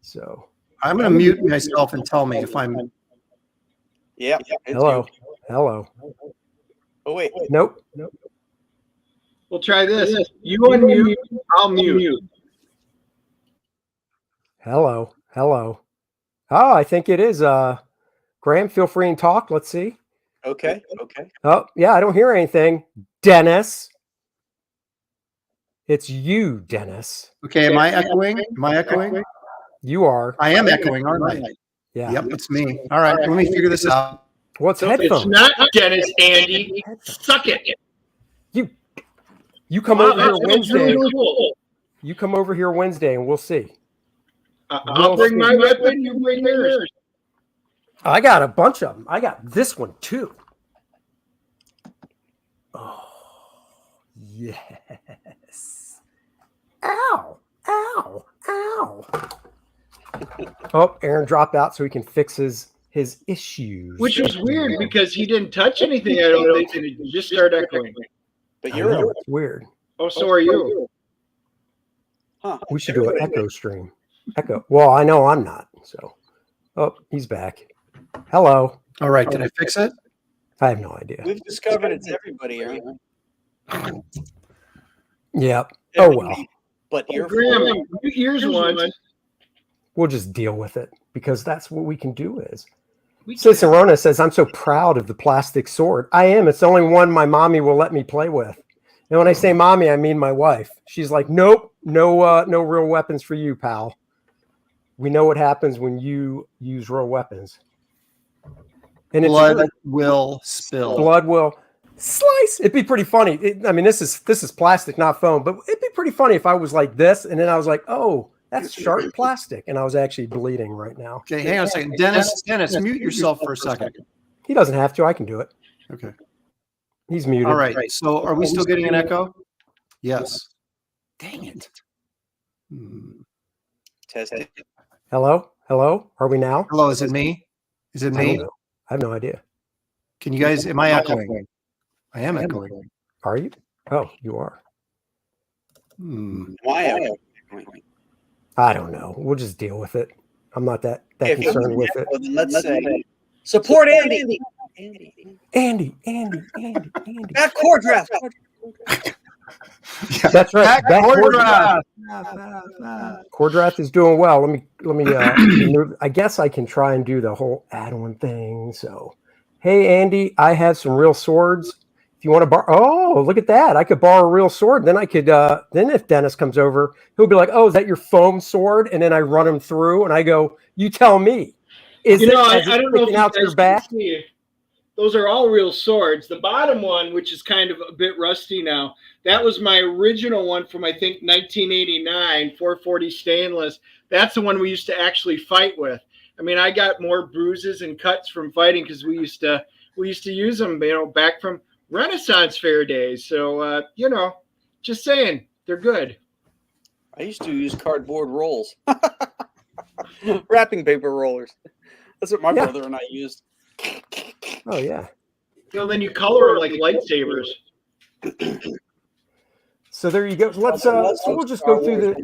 So I'm going to mute myself and tell me if I'm. Yeah. it's hello. you. Hello. Oh wait. Nope. We'll try this. You unmute, I'll mute. Hello. Hello. Oh, I think it is. Graham, feel free and talk. Let's see. Okay. Oh, yeah, I don't hear anything. Dennis. It's you, Dennis. Okay, am I echoing? Am I echoing? You are. I am echoing, aren't I? Yeah. Yep, it's me. All right, let me figure this out. What's It's headphones? not Dennis, Andy. Suck it. You come Wow, over here that's Wednesday. really cool. You come over here Wednesday and we'll see. I'll bring my weapon, you bring yours. I got a bunch of them. I got this one too. Oh, yes. Ow, ow, ow. Oh, Aaron dropped out so he can fix his issues. Which was weird because he didn't touch anything, I don't think, and it just started echoing. But I you're know, it's weird. Oh, so are you. huh. We should do an echo stream. Echo. Well, I know I'm not. So, oh, he's back. Hello. All right, did I fix it? I have no idea. We've discovered it's everybody, Aaron. Yep. Oh well. But you're Graham, here's one. We'll just deal with it because that's what we can do. Is Cicerona says, "I'm so proud of the plastic sword. I am. It's the only one my mommy will let me play with." And when I say mommy, I mean my wife. She's like, "Nope, no real weapons for you, pal. We know what happens when you use real weapons." And Blood will spill. Blood will slice. It'd be pretty funny. This is plastic, not foam, but it'd be pretty funny if I was like this, and then I was like, "Oh, that's sharp plastic," and I was actually bleeding right now. Okay, hang on a second. Dennis, mute yourself for a second. He doesn't have to. I can do it. Okay. He's muted. All right. So are we still getting an echo? Yes. Dang it. Test it. Hello? Are we now? Hello, is it me? Is it I don't me? know. I have no idea. Can you guys, am I echoing? I am echoing. Are you? Oh, you are. Why? I don't know. We'll just deal with it. I'm not that If you concerned with it. Well, then let's say support Andy. Andy. Not Kor-Drath. That's right. That Kor-Drath. Kor-Drath is doing well. Let me move. I guess I can try and do the whole add-on thing. So, hey Andy, I have some real swords. If you want to borrow, oh, look at that. I could borrow a real sword. Then I could, then if Dennis comes over, he'll be like, "Oh, is that your foam sword?" And then I run him through and I go, "You tell me. I don't know if out your back. Those are all real swords. The bottom one, which is kind of a bit rusty now, that was my original one from, I think, 1989, 440 stainless. That's the one we used to actually fight with. I mean, I got more bruises and cuts from fighting because we used to use them, back from Renaissance fair days. So, just saying, they're good. I used to use cardboard rolls, wrapping paper rollers. That's what my brother and I used. Oh yeah. Then you color them like lightsabers. So there you go. So we'll just go through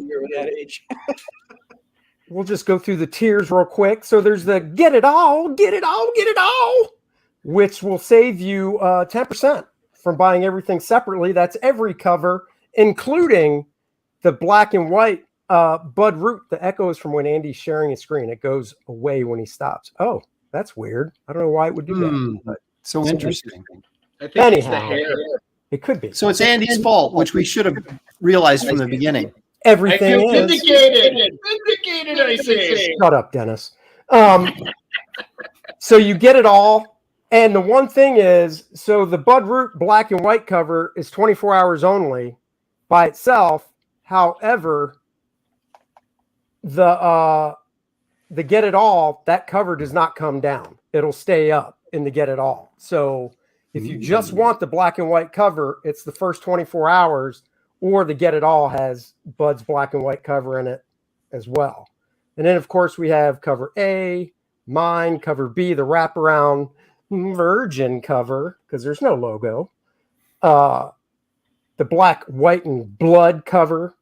we'll just go through the tiers real quick. So there's the get it all, which will save you 10% from buying everything separately. That's every cover, including the black and white Bud Root. The echo is from when Andy's sharing his screen. It goes away when he stops. Oh, that's weird. I don't know why it would do that. But so interesting. I think it's the hair. It could be. So it's Andy's fault, which we should have realized from the beginning. Everything I feel is vindicated. I say. Shut up, Dennis. So you get it all. And the one thing is, so the Bud Root black and white cover is 24 hours only by itself. However, the get it all, that cover does not come down. It'll stay up in the get it all. So if you just want the black and white cover, it's the first 24 hours, or the get it all has Bud's black and white cover in it as well. And then of course we have cover A, mine. Cover B, the wraparound Virgin cover, because there's no logo. The black, white, and blood cover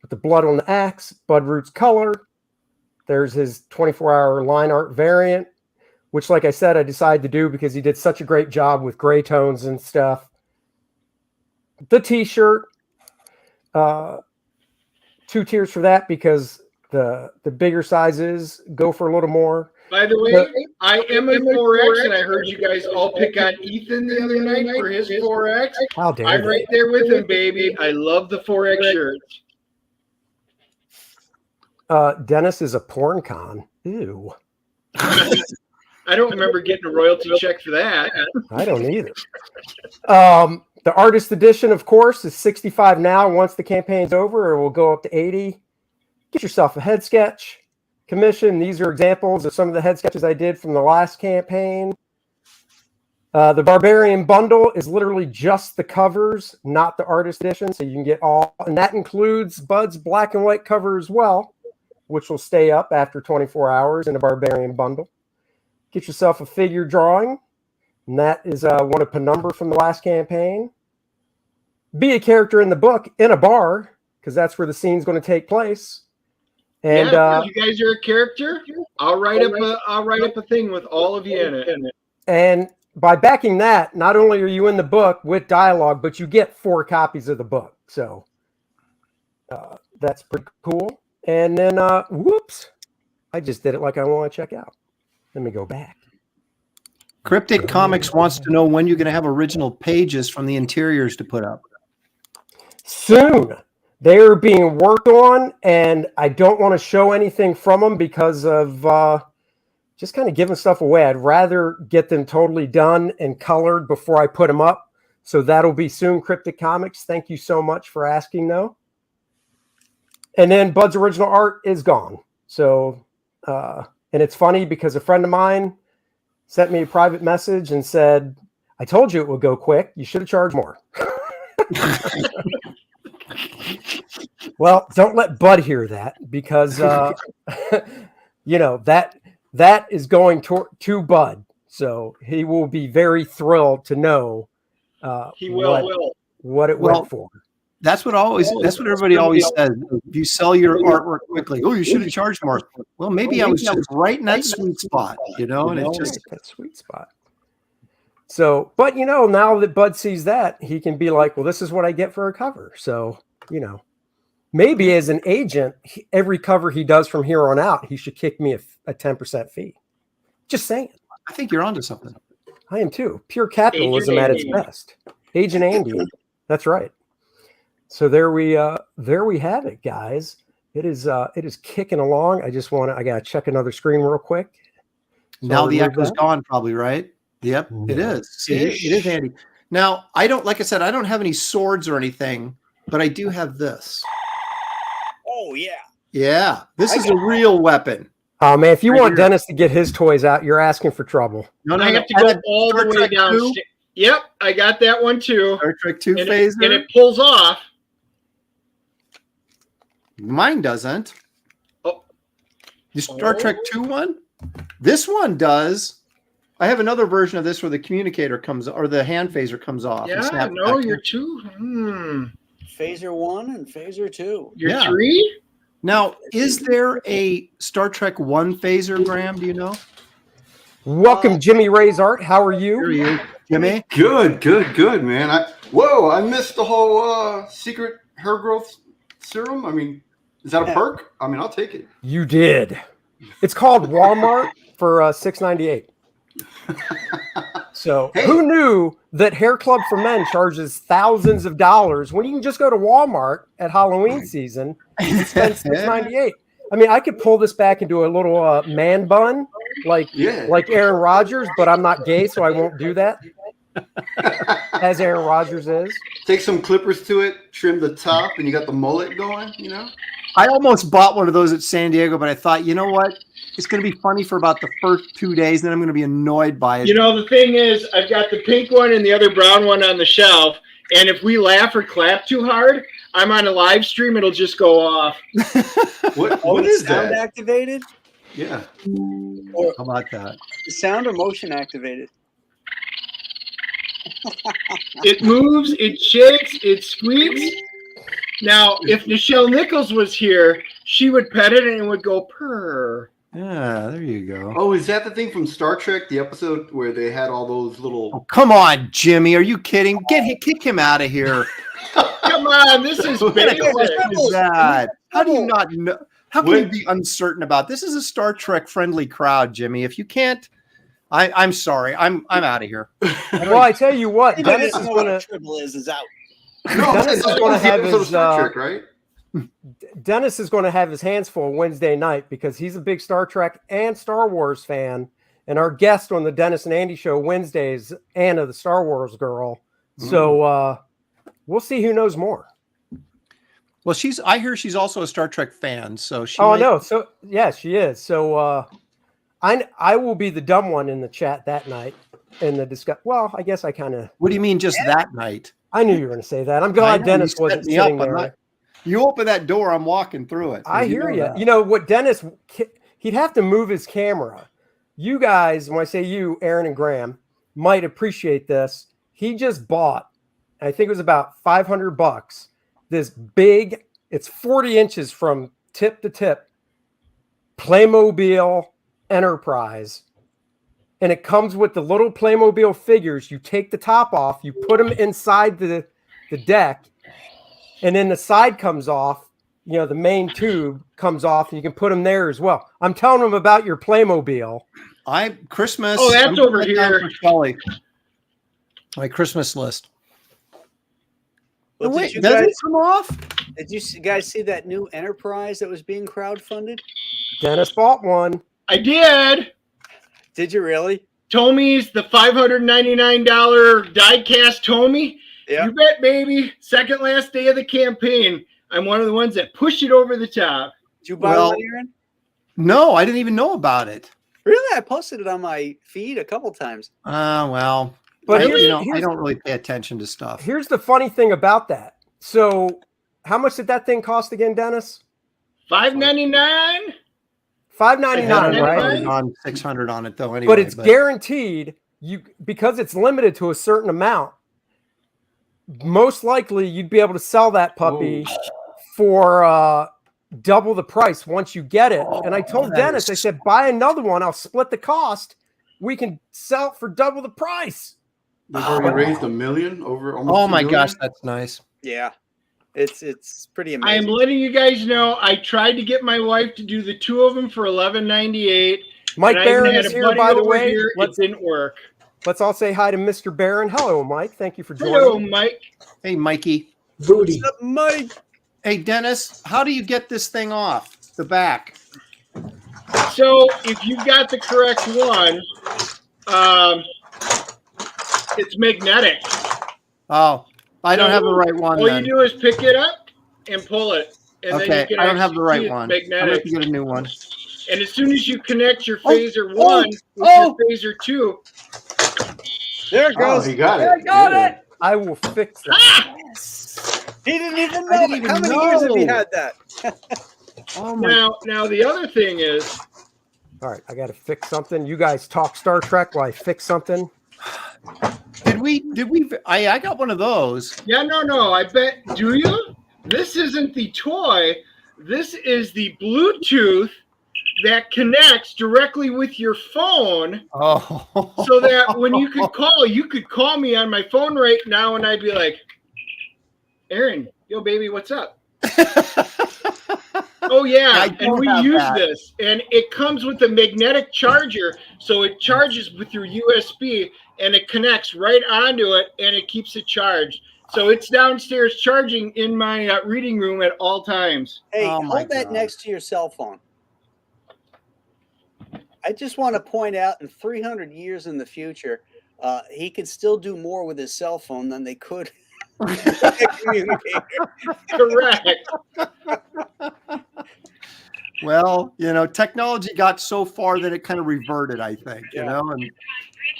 with the blood on the axe, Bud Root's color. There's his 24-hour line art variant, which, like I said, I decided to do because he did such a great job with gray tones and stuff. The t-shirt, 2 tiers for that because the bigger sizes go for a little more. By the way, I am a 4X, and I heard you guys all pick on Ethan the other night for his 4X. How dare I'm they? right there with him, baby. I love the 4X shirts. Dennis is a porn con. Ew. I don't remember getting a royalty check for that. I don't either. The artist edition, of course, is $65 now. Once the campaign's over, it will go up to $80. Get yourself a head sketch commission. These are examples of some of the head sketches I did from the last campaign. The Barbarian bundle is literally just the covers, not the artist edition. So you can get all, and that includes Bud's black and white cover as well, which will stay up after 24 hours in a Barbarian bundle. Get yourself a figure drawing, and that is one of Penumbra from the last campaign. Be a character in the book in a bar, because that's where the scene's going to take place. And you guys are a character. I'll write up a thing with all of you in it. And by backing that, not only are you in the book with dialogue, but you get 4 copies of the book. So that's pretty cool. And then, whoops, I just did it like I want to check out. Let me go back. Cryptic Comics wants to know when you're going to have original pages from the interiors to put up. Soon. They're being worked on, and I don't want to show anything from them because of just kind of giving stuff away. I'd rather get them totally done and colored before I put them up. So that'll be soon, Cryptic Comics. Thank you so much for asking, though. And then Bud's original art is gone. So, and it's funny because a friend of mine sent me a private message and said, I told you it would go quick. You should have charged more. Well, don't let Bud hear that because, you know, that is going to Bud. So he will be very thrilled to know what it went for. That's what everybody always says. If you sell your artwork quickly, oh, you should have charged more. Well, maybe I was just right in that sweet spot, you know, and it's just that sweet spot. So, but you know, now that Bud sees that, he can be like, well, this is what I get for a cover. So, you know, maybe as an agent, every cover he does from here on out, he should kick me a 10% fee. Just saying. I think you're onto something. I am too. Pure capitalism at its best. Agent Andy. That's right. So there we have it, guys. It is kicking along. I gotta check another screen real quick. So now the echo's gone, probably, right? Yep, it is. See, it is handy. Now, I don't have any swords or anything, but I do have this. Oh yeah. Yeah. This is a real weapon. Oh man, if you want Dennis to get his toys out, you're asking for trouble. No, I have to go all the way down. Yep, I got that one too. Star Trek 2 phaser. And it pulls off. Mine doesn't. Oh. The Star Trek 2 one? This one does. I have another version of this where the communicator comes, or the hand phaser comes off. Yeah, no, you're 2. Phaser 1 and Phaser 2. You're 3? Now, is there a Star Trek 1 phaser, Graham? Do you know? Welcome, Jimmy Ray's Art. How are you? Here you, Jimmy. Good, man. I missed the whole secret hair growth serum. I mean, is that a perk? I mean, I'll take it. You did. It's called Walmart for $6.98. So who knew that Hair Club for Men charges thousands of dollars when you can just go to Walmart at Halloween season and spend $6.98? I mean, I could pull this back into a little man bun like Aaron Rodgers, but I'm not gay, so I won't do that. As Aaron Rodgers is. Take some clippers to it, trim the top, and you got the mullet going, you know? I almost bought one of those at San Diego, but I thought, you know what? It's going to be funny for about the first 2 days, and then I'm going to be annoyed by it. You know, the thing is, I've got the pink one and the other brown one on the shelf, and if we laugh or clap too hard, I'm on a live stream, it'll just go off. What is sound that? activated? Yeah. Or How about that? sound or motion activated? It moves, it shakes, it squeaks. Now, if Nichelle Nichols was here, she would pet it and it would go purr. Yeah, there you go. Oh, is that the thing from Star Trek, the episode where they had all those little? Oh, come on, Jimmy. Are you kidding? Kick him out of here. Come on, this is What kind of basic. question is that? How do you not know? How can you be uncertain about this? Is a Star Trek friendly crowd, Jimmy. If you can't, I'm sorry. I'm out of here. Well, I tell you what, Anybody Dennis that is knows what going a to triple is out. No, Dennis is that gonna was the have episode of his, Star Trek, right? Dennis is going to have his hands full Wednesday night because he's a big Star Trek and Star Wars fan. And our guest on the Dennis and Andy show Wednesdays, Anna, the Star Wars girl. So we'll see who knows more. Well, I hear she's also a Star Trek fan, so she. Oh, no. So, yeah, she is. So I will be the dumb one in the chat that night in the discuss. Well, I guess I kind of. What do you mean just that night? I knew you were going to say that. I'm I glad know, Dennis you wasn't set me sitting up. there. You open that door, I'm walking through it. I hear you. that. You know what, Dennis, he'd have to move his camera. You guys, when I say you, Aaron and Graham, might appreciate this. He just bought, I think it was about $500, this big, it's 40 inches from tip to tip, Playmobil Enterprise. And it comes with the little Playmobil figures. You take the top off, you put them inside the deck, and then the side comes off. You know, the main tube comes off, and you can put them there as well. I'm telling them about your Playmobil. Christmas. Oh, that's over putting that down here. for Shelley. My Christmas list. Well, Wait, did you does guys, it come off? did you guys see that new Enterprise that was being crowdfunded? Dennis bought one. I did. Did you really? Tommy's the $599 die-cast Tommy. Yeah. You bet, baby. Second last day of the campaign. I'm one of the ones that push it over the top. Did you buy one, Aaron? No, I didn't even know about it. Really? I posted it on my feed a couple times. Well, But I here's- don't really pay attention to stuff. Here's the funny thing about that. So, how much did that thing cost again, Dennis? $599. $599, Yeah, right? On 600 on it though, anyway. But it's guaranteed. Because it's limited to a certain amount. Most likely, you'd be able to sell that puppy for double the price once you get it. And I told Dennis, I said, buy another one. I'll split the cost. We can sell it for double the price. They've already raised $1 million over almost. Oh $2 my million. gosh, that's nice. Yeah. It's pretty I am amazing. letting you guys know I tried to get my wife to do the two of them for $11.98. Mike and I even Barron had is a here, buddy by the over way. here. It didn't work. Let's all say hi to Mr. Barron. Hello, Mike. Thank you for joining. Hello, Mike. Hey, Mikey. Booty. What's up, Mike? Hey, Dennis, how do you get this thing off the back? So if you've got the correct one, it's magnetic. Oh, I don't have the right one. All then. you do is pick it up and pull it. And then Okay, you can I don't have the actually right see it's one. I'm going to magnetic. have to get a new one. And as soon as you connect your phaser oh, 1 with oh. your phaser 2, There it Oh, goes. he got it. I got Yeah. it. I will fix that. He didn't even I know. didn't it. How even many years have he know. had that? Oh my! now the other thing is, All right, I got to fix something. You guys talk Star Trek while I fix something. Did we? I got one of those. no, I bet, do you? This isn't the toy. This is the Bluetooth that connects directly with your phone Oh, so that when you could call me on my phone right now and I'd be like, Aaron, yo, baby, what's up? Oh, yeah, I and don't we have use that. this, and it comes with a magnetic charger, so it charges with your USB, and it connects right onto it, and it keeps it charged. So it's downstairs charging in my reading room at all times. Hey, Oh my hold that God. next to your cell phone. I just want to point out in 300 years in the future, he could still do more with his cell phone than they could with a communicator. Correct. well, technology got so far that it kind of reverted. I think, Yeah. and And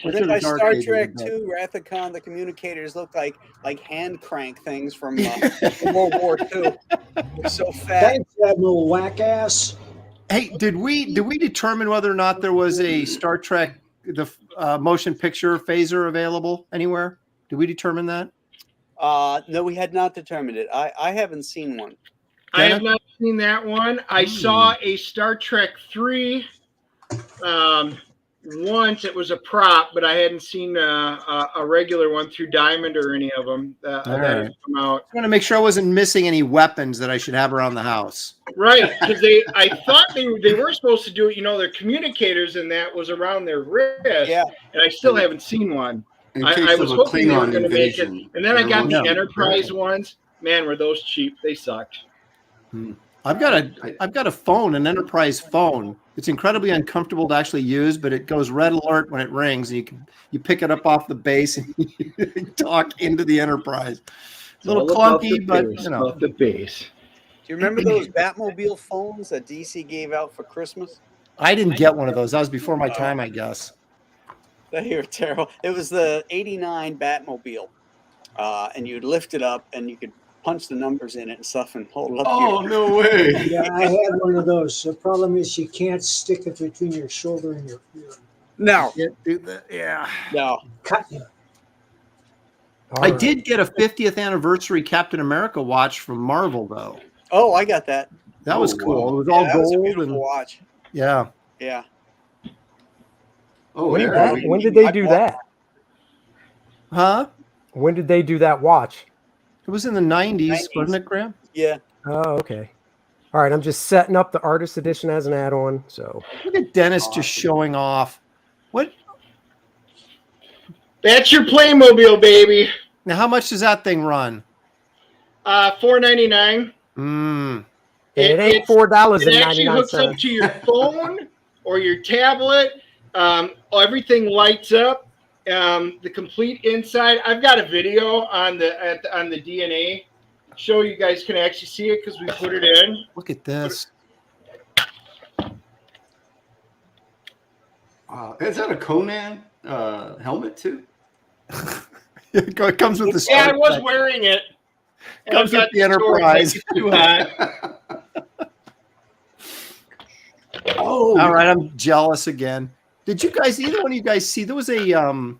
went then to by the dark Star ages a Trek bit. 2, Wrath of Khan, the communicators look like hand crank things from World War II. They're so fat. Thanks, Admiral Whackass. Hey, did we determine whether or not there was a Star Trek motion picture phaser available anywhere? Did we determine that? No, we had not determined it. I haven't seen one. I have not seen that one. I saw a Star Trek 3 once. It was a prop, but I hadn't seen a regular one through Diamond or any of them that have come out. I want to make sure I wasn't missing any weapons that I should have around the house. Right, because I thought they were supposed to do it. Their communicators and that was around their wrist. Yeah. And I still haven't seen one. In I case was of a hoping they were Klingon going to make it. invasion. And then I got the Yeah. Enterprise ones. Man, were those cheap? They sucked. I've got a phone, an Enterprise phone. It's incredibly uncomfortable to actually use, but it goes red alert when it rings, and you pick it up off the base and you talk into the Enterprise. A little clunky, but About the base. Do you remember those Batmobile phones that DC gave out for Christmas? I didn't get one of those. That was before my time, I guess. They were terrible. It was the '89 Batmobile, and you'd lift it up and you could punch the numbers in it and stuff and hold it up. Oh, no way. Yeah, I had one of those. The problem is you can't stick it between your shoulder and your No, Yeah. no. cut you. I did get a 50th anniversary Captain America watch from Marvel, though. Oh, I got that. That was Oh, cool. wow. It was all That was a gold beautiful and watch. yeah. Yeah. Oh, When, yeah. when did they do that? Huh? When did they do that watch? It was in the 90s, 90s. wasn't it, Graham? Yeah. Oh, okay. All right, I'm just setting up the artist edition as an add-on. So Look at Dennis just showing off. What? That's your Playmobil, baby. Now, how much does that thing run? $4.99. it ain't It actually hooks up $4.99. to your phone or your tablet. Everything lights up. The complete inside. I've got a video on the DNA show. You guys can actually see it because we put it in. Look at this. Is that a Conan helmet, too? It comes with the Yeah, I Star was Trek. wearing it. Comes I've with got the storage, Enterprise. like it's too hot. Oh, all right. I'm jealous again. Did you guys? Either one of you guys see? There was a I don't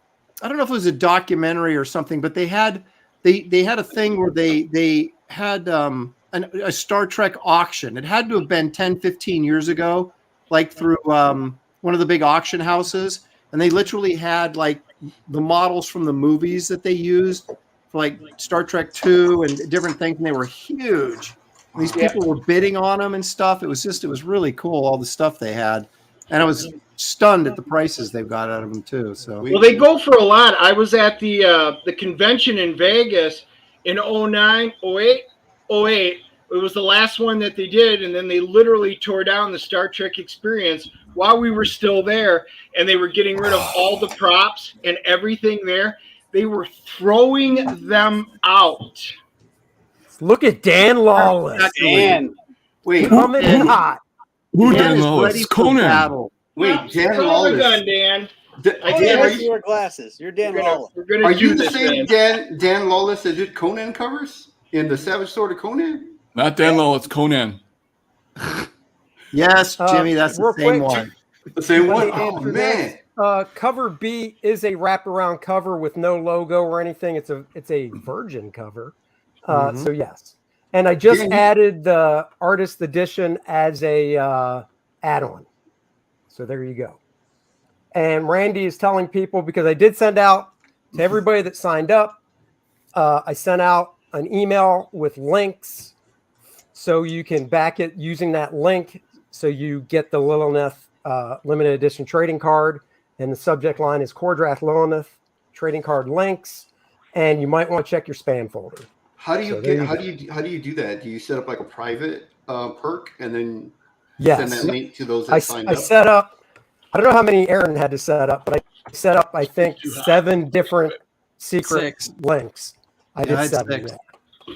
know if it was a documentary or something, but they had a thing where they had a Star Trek auction. It had to have been 10, 15 years ago, like through one of the big auction houses, and they literally had like the models from the movies that they used for like Star Trek 2 and different things, and they were huge. And these people were bidding on them and stuff. It was really cool, all the stuff they had. And I was stunned at the prices they've got out of them too. So Well, they go for a lot. I was at the convention in Vegas in 09, 08. It was the last one that they did, and then they literally tore down the Star Trek experience while we were still there, and they were getting rid of all the props and everything there. They were throwing them out. Look at Dan Lawless. Dan. Wait, Coming in hot. who Dan Dan is Lawless? ready for Conan. battle. Wait, Dan Call the Lawless. gun, Dan. Oh, Dan, yeah, are that's you, your glasses. You're Dan Lawless. We're gonna are do you the this, same Dan. Dan Lawless that did Conan covers in the Savage Sword of Conan? Not Dan Lawless, Conan. Yes, Jimmy, that's the real same quick. one. The same Let one? me Oh, answer man. this. Cover B is a wraparound cover with no logo or anything. It's a virgin cover. So yes. And I just added the artist edition as a add-on. So there you go. And Randy is telling people, because I did send out to everybody that signed up, I sent out an email with links so you can back it using that link. So you get the Lilith limited edition trading card, and the subject line is Kor-Drath Lilith trading card links. And you might want to check your spam folder. How do you So there get? you How go. do you do that? Do you set up like a private perk and then Yes. send that link to those that I signed I up? set up, I don't know how many Aaron had to set up, but I set up, I think, 7 different secret links. I Yeah, did I had 7. 6. Yeah.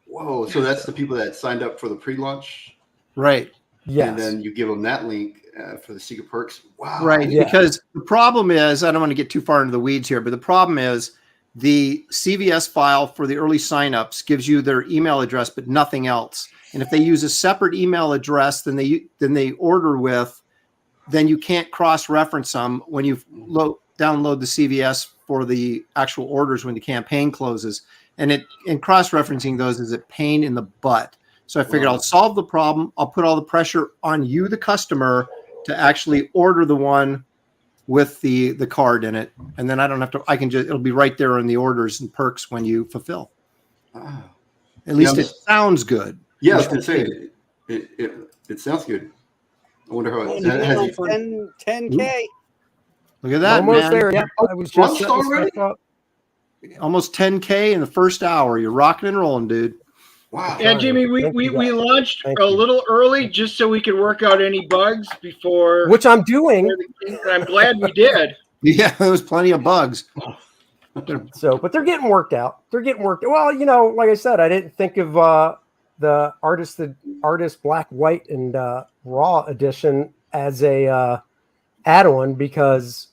Whoa! So that's the people that signed up for the pre-launch, Right. Yes. and then you give them that link for the secret perks. Wow! Right. Yeah. Because the problem is, I don't want to get too far into the weeds here, but the problem is the CVS file for the early signups gives you their email address, but nothing else. And if they use a separate email address than they order with, then you can't cross-reference them when you download the CVS for the actual orders when the campaign closes. And cross-referencing those is a pain in the butt. So I figured I'll solve the problem. I'll put all the pressure on you, the customer, to actually order the one with the card in it. And then I don't have to, it'll be right there in the orders and perks when you fulfill. At least it sounds good. Yeah, I was going to say, it sounds good. I wonder how it has 10K. Look at that, Almost man. there. Yeah, I was just setting already? stuff up. Almost 10K in the first hour. You're rocking and rolling, dude. Wow. Yeah, Jimmy, we launched a little early just so we could work out any bugs before. Which I'm doing. I'm glad we did. Yeah, there was plenty of bugs. So, but they're getting worked out. Well, like I said, I didn't think of the artist black, white, and raw edition as a add-on because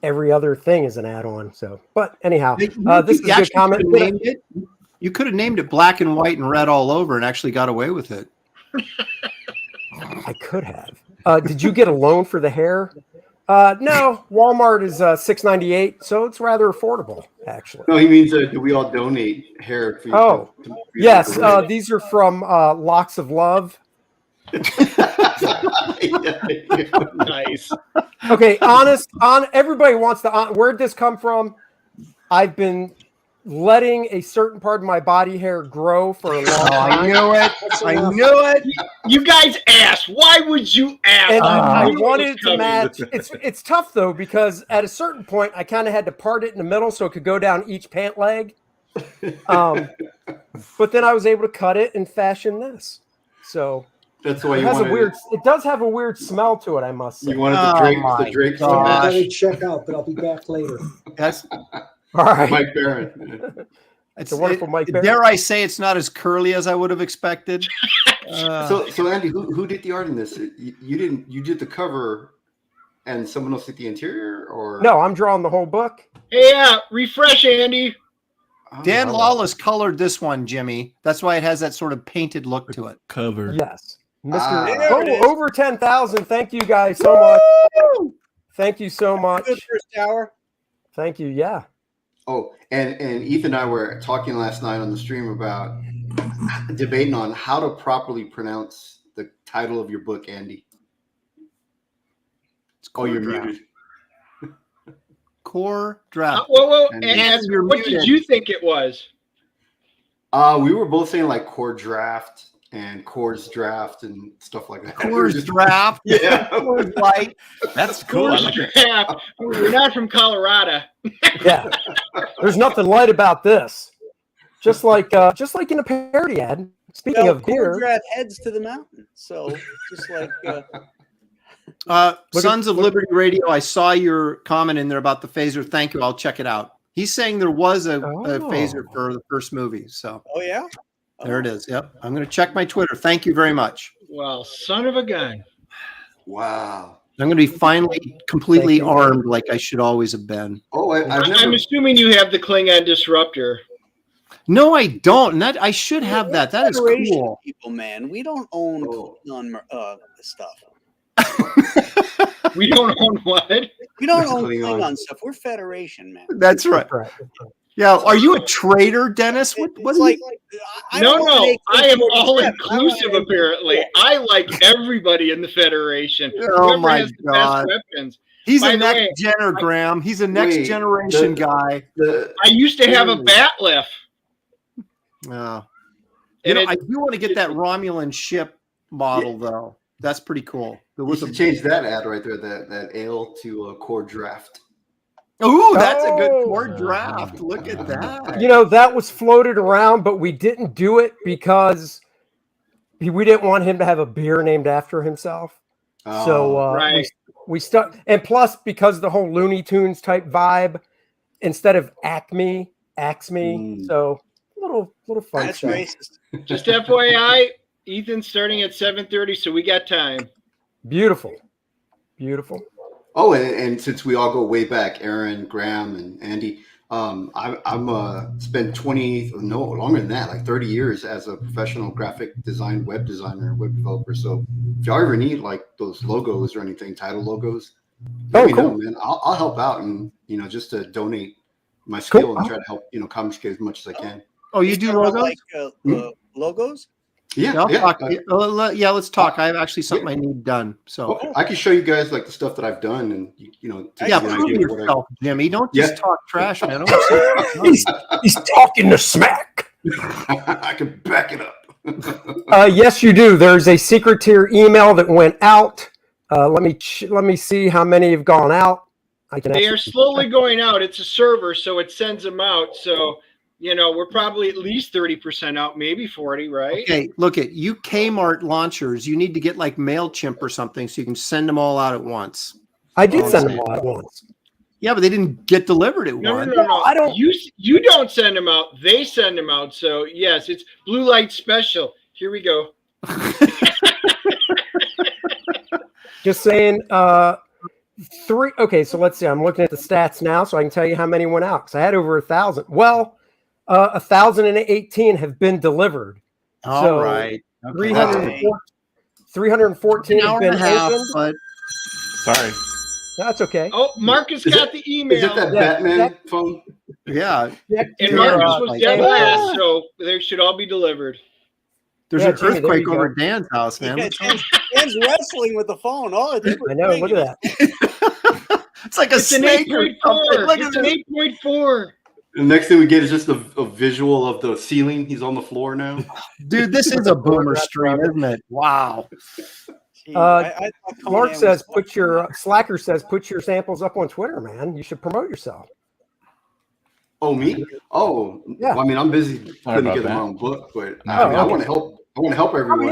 every other thing is an add-on. So, but anyhow, this is a good comment. You could have named it black and white and red all over and actually got away with it. I could have. Did you get a loan for the hair? No, Walmart is $6.98, so it's rather affordable, actually. No, he means do we all donate hair? For you Oh, yes. These are from Locks of Love. Nice. Okay, everybody wants to. Where'd this come from? I've been letting a certain part of my body hair grow for a long time. I knew it. You guys asked. Why would you ask? And I knew it wanted was it to coming. match. It's tough though because at a certain point I kind of had to part it in the middle so it could go down each pant leg. But then I was able to cut it and fashion this. So that's why it has it does have a weird smell to it, I must say. You wanted the Drake I match. gotta check out, but I'll be back later. That's all right. Mike Barron. It's a wonderful Mike Barron. Dare I say it's not as curly as I would have expected? So Andy, who did the art in this? You didn't. You did the cover, and someone else did the interior, or No, I'm drawing the whole book. Hey, refresh, Andy. Dan Lawless colored this one, Jimmy. That's why it has that sort of painted look to it. Cover. Yes. Mr. Over 10,000. Thank you guys so much. Thank you so much. Good first hour. Thank you. Yeah. Oh, and Ethan and I were talking last night on the stream about debating on how to properly pronounce the title of your book, Andy. You're muted. Kor-Drath. Whoa. And And you're what muted. did you think it was? We were both saying like Kor-Drath and Kor's Draft and stuff like that. Kor's Draft. Yeah. Kor's Light. That's cool. Kor-Drath. We're not from Colorado. Yeah. There's nothing light about this. Just like in a parody ad. Speaking of beer. Kor-Drath heads to the mountain. So just like Sons of Liberty Radio, I saw your comment in there about the phaser. Thank you. I'll check it out. He's saying there was a phaser for the first movie. So oh yeah. there it is. Yep. I'm going to check my Twitter. Thank you very much. Well, son of a gun. Wow. I'm going to be finally completely armed like I should always have been. Oh, I'm assuming you have the Klingon disruptor. No, I don't. And that I should have that. That is Federation cool. people, man. We don't own Klingon stuff. We don't own what? We don't own Klingon. Klingon stuff. We're Federation, man. That's right. Yeah. Are you a traitor, Dennis? What It's is like No, I am all inclusive. inclusive. Apparently, I like everybody in the Federation. Oh, Whoever my has the best God. weapons. He's By a the way, next gener, Graham. He's a next generation guy. I used to have a bat lift. Oh. And I do want to get that Romulan ship model, though. That's pretty cool. We should change that ad right there, that ale to Kor-Draft. Ooh, that's a good Kor-Draft. Look at that. That was floated around, but we didn't do it because we didn't want him to have a beer named after himself. So right. we stuck, and plus because the whole Looney Tunes type vibe, instead of Acme. So little fun That's stuff. racist. Just FYI, Ethan's starting at 7:30, so we got time. Beautiful. Oh, and since we all go way back, Aaron, Graham, and Andy, I'm spent 20, no, longer than that, like 30 years as a professional graphic design, web designer, web developer. So if y'all ever need like those logos or anything, title logos, let me know, man. I'll help out, and just to donate my skill and try to help comics get as much as I can. Oh, you do logos? Like logos? Yeah, yeah. Let's talk. I have actually something I need done. So I can show you guys like the stuff that I've done, and prove yourself, Jimmy. Don't just talk trash, man. He's talking the smack. I can back it up. Yes, you do. There's a secret tier email that went out. Let me see how many have gone out. They are slowly going out. It's a server, so it sends them out. So we're probably at least 30% out, maybe 40, right? Okay, look at you Kmart launchers. You need to get like MailChimp or something so you can send them all out at once. I did send them all at once. Yeah, but they didn't get delivered at once. No. I don't. You don't send them out. They send them out. So yes, it's blue light special. Here we go. Just saying. Three. Okay, so let's see. I'm looking at the stats now, so I can tell you how many went out. Because I had over 1,000. Well, 1,018 have been delivered. All right. Okay. 314 have been opened. But sorry. That's okay. Oh, Marcus got the email. Is it that Batman phone? Yeah. And Marcus was dead last, so they should all be delivered. There's an earthquake over Dan's house, man. Dan's wrestling with the phone. Oh, I know. Look at that. It's like a snake. It's an 8.4. The next thing we get is just a visual of the ceiling. He's on the floor now. Dude, this is a boomer stream, isn't it? Wow. Mark says, Slacker says, put your samples up on Twitter, man. You should promote yourself. Oh, me? Oh, yeah. Well, I mean, I'm busy putting together my own book, but I want to help. I want to help everyone,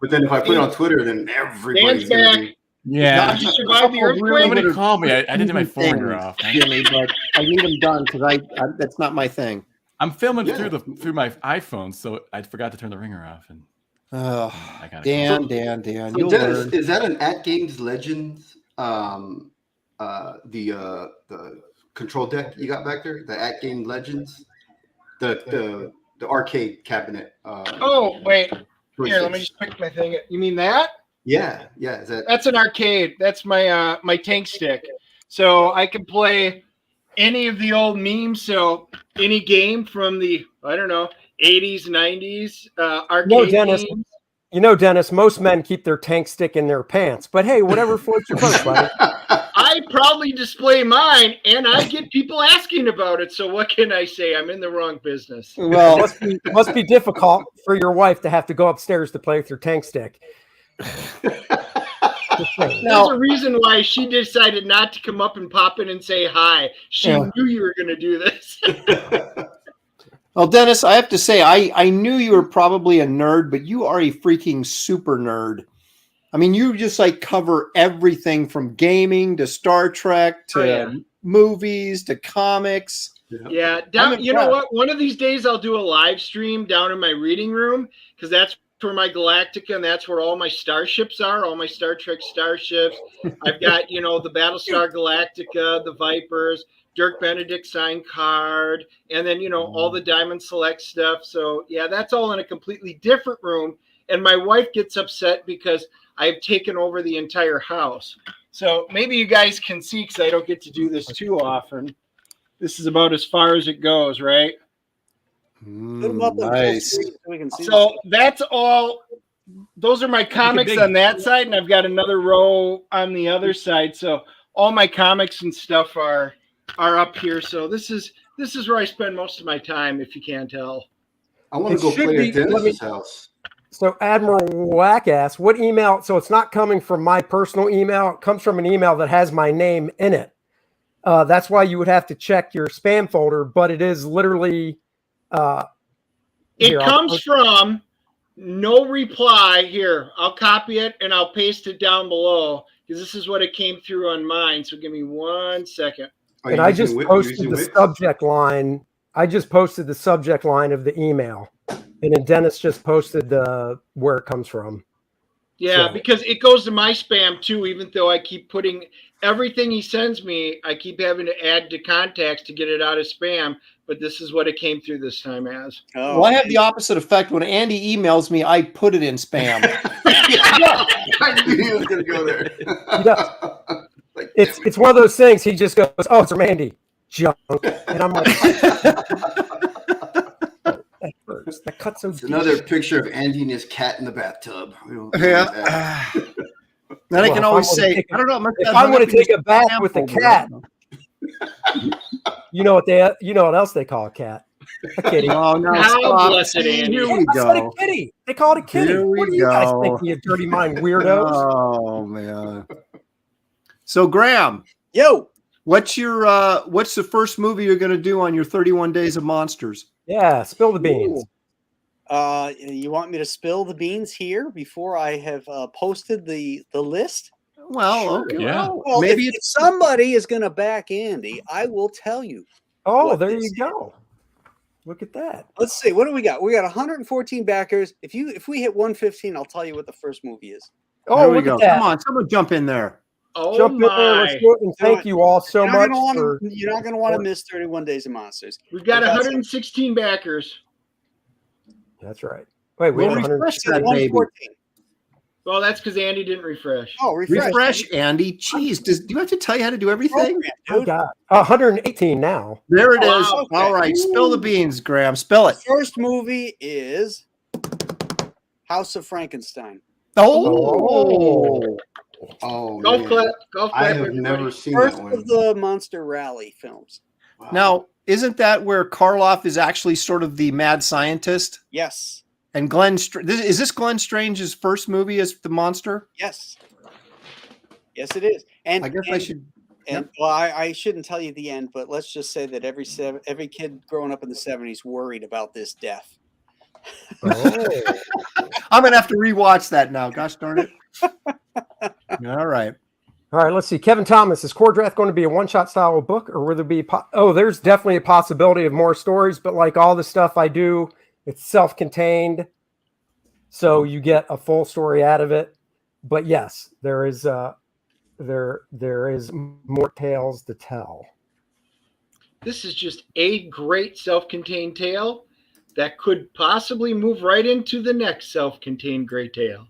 But then if I put it on Twitter, then everybody's going to Yeah. You survived the earthquake. Somebody called me. I didn't do my phone ringer off. Jimmy, but I need them done because I that's not my thing. I'm filming through my iPhone, so I forgot to turn the ringer off. And Dan. So Dennis, is that an At Games Legends the control deck you got back there? The At Game Legends, the arcade cabinet. Oh wait, here, let me just pick my thing. You mean that? Yeah. Is that's an arcade. That's my my tank stick. So I can play any of the old memes. So any game from the 80s, 90s arcade games. Dennis, most men keep their tank stick in their pants. But hey, whatever floats your boat, buddy. I proudly display mine, and I get people asking about it. So what can I say? I'm in the wrong business. Well, must be difficult for your wife to have to go upstairs to play with your tank stick. There's a reason why she decided not to come up and pop in and say hi. She knew you were going to do this. Well, Dennis, I have to say, I knew you were probably a nerd, but you are a freaking super nerd. I mean, you just like cover everything from gaming to Star Trek to movies to comics. Yeah, you know what? One of these days I'll do a live stream down in my reading room because that's where my Galactica and that's where all my starships are, all my Star Trek starships. I've got, the Battlestar Galactica, the Vipers, Dirk Benedict signed card, and then, all the Diamond Select stuff. So, yeah, that's all in a completely different room. And my wife gets upset because I've taken over the entire house. So maybe you guys can see because I don't get to do this too often. This is about as far as it goes, right? Nice. So that's all. Those are my comics on that side, and I've got another row on the other side. So all my comics and stuff are up here. So this is where I spend most of my time, if you can't tell. I want to go play at Dennis's house. So Admiral Wackass, what email? So it's not coming from my personal email. It comes from an email that has my name in it. That's why you would have to check your spam folder, but it is literally. It comes from no reply. Here, I'll copy it and I'll paste it down below because this is what it came through on mine. So give me 1 second. And I just posted the subject line. I just posted the subject line of the email. And then Dennis just posted where it comes from. Yeah, So- because it goes to my spam too, even though I keep putting everything he sends me, I keep having to add to contacts to get it out of spam. But this is what it came through this time as. Oh, Well, I have the opposite effect. When Andy emails me, I put it in spam. I knew he was going to go there. Like, It's one of those things. He just goes, "Oh, it's from Andy." Junk, and I'm like, that hurts. That cuts so it's deep. another picture of Andy and his cat in the bathtub. We don't Yeah. want that. Then I Well, can if always I'm gonna say, take a- I don't know. If I'm going to take a bath with a cat, you know what else they call a cat? A kitty. Oh, no, How stop. blessed, Andy. Here we I said a go. kitty. They call it a kitty. Here we What do you guys go. think, you dirty mind weirdos? Oh man. So Graham, yo, what's the first movie you're going to do on your 31 Days of Monsters? Yeah, spill the beans. you want me to spill the beans here before I have posted the list? Well, Sure. okay. Yeah. Well, Maybe if somebody is going to back Andy, I will tell you. Oh, what there this you go. Look at that. Let's see. What do we got? We got 114 backers. If we hit 115, I'll tell you what the first movie is. Oh, there we look go. at that. Come on, someone jump in there. Oh Jump in there. Let's my! do it. And thank you all so much for. You're not going to want to miss 31 Days of Monsters. We've got I got 116 backers. That's right. Wait, we We'll had 100. refresh that baby. 114. Well, that's because Andy didn't refresh. Oh, Refresh, Andy. Jeez, do you have to tell you how to do everything? Oh, God. 118 now. There it is. Wow, okay. All right, spill the beans, Graham. Spill it. First movie is House of Frankenstein. Oh. Oh, Golf man. clap. Golf clap. I have everybody. never seen First that of one. the Monster Rally films. Wow. Now, isn't that where Karloff is actually sort of the mad scientist? Yes. And is this Glenn Strange's first movie as the monster? Yes. Yes, it is. And I guess I should. And well, I shouldn't tell you the end, but let's just say that every kid growing up in the 70s worried about this death. Oh. I'm gonna have to rewatch that now. Gosh darn it! All right. All right, let's see. Kevin Thomas, is Kor-Drath going to be a one-shot style of book, or will there be? There's definitely a possibility of more stories, but like all the stuff I do, it's self-contained, so you get a full story out of it. But yes, there is there is more tales to tell. This is just a great self-contained tale that could possibly move right into the next self-contained great tale.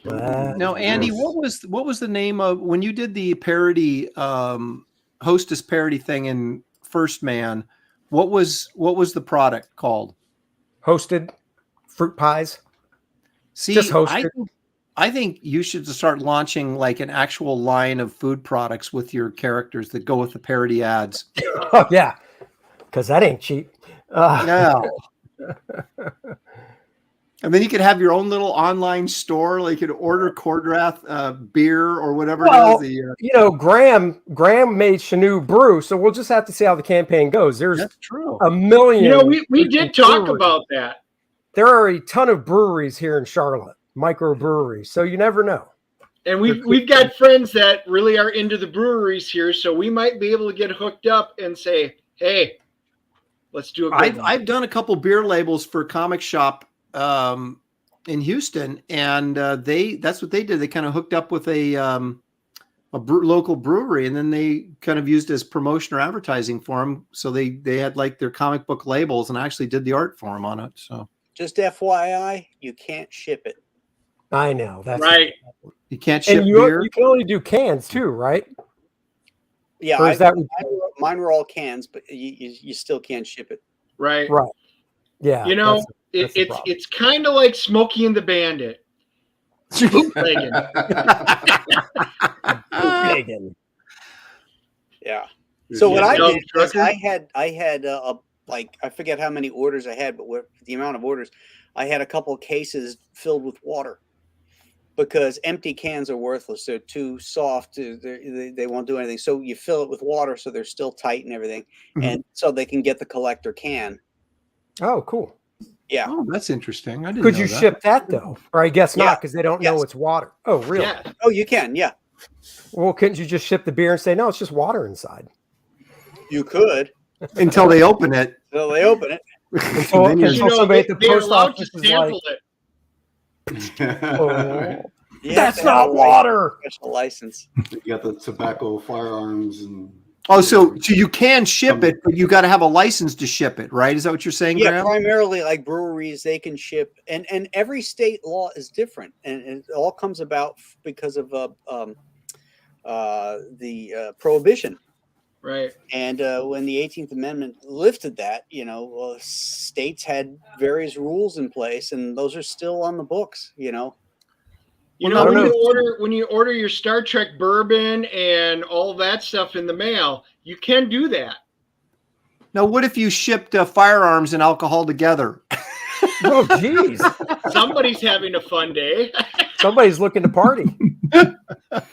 Now, Andy, what was the name of when you did the parody hostess parody thing in First Man? What was the product called? Hosted fruit pies. See, Just hosted. I think you should start launching like an actual line of food products with your characters that go with the parody ads. Oh yeah, because that ain't cheap. No. And then you could have your own little online store, like you could order Kor-Drath beer or whatever Well, it is. Graham made Chanu brew, so we'll just have to see how the campaign goes. There's That's true. a million. You know, we did talk breweries. about that. There are a ton of breweries here in Charlotte, microbreweries, so you never know. And we've got friends that really are into the breweries here, so we might be able to get hooked up and say, hey, let's do a good one. I've done a couple beer labels for Comic Shop in Houston, and that's what they did. They kind of hooked up with a local brewery, and then they kind of used as promotion or advertising for them. So they had like their comic book labels, and I actually did the art for them on it. So Just FYI, you can't ship it. I know that's right. you can't ship And beer. you can only do cans too, right? Yeah, Or is that mine were all cans, but you still can't ship it. Right. right? Yeah. You know, that's the problem. it's kind of like Smokey and the Bandit. Bootlegging. Bootlegging. Yeah. So what I Yeah. did was I had like I forget how many orders I had, but the amount of orders, I had a couple of cases filled with water because empty cans are worthless. They're too soft. They won't do anything. So you fill it with water so they're still tight and everything, and so they can get the collector can. Oh, cool. Yeah. Oh, that's interesting. I didn't. Could know you that. ship that though? Or I guess Yeah. not, because they don't know Yes. it's water. Oh, really? Yeah. Oh, you can. Yeah, Well, couldn't you just ship the beer and say no? It's just water inside. you could. until they open it? So they open it. And then Until you're- somebody at the they're post allowed office to is like, sample it. oh. You have That's to have not a water. special license. You got the tobacco firearms and. Oh, so you can ship it, but you got to have a license to ship it, right? Is that what you're saying, Yeah, Graham? primarily like breweries, they can ship, and every state law is different, and it all comes about because of the prohibition. Right. And when the 18th Amendment lifted that, states had various rules in place, and those are still on the books. You Well, know, I don't when you order your Star Trek bourbon and all that stuff in the mail, you can do that. Now, what if you shipped firearms and alcohol together? Oh, geez. Somebody's having a fun day. Somebody's looking to party. That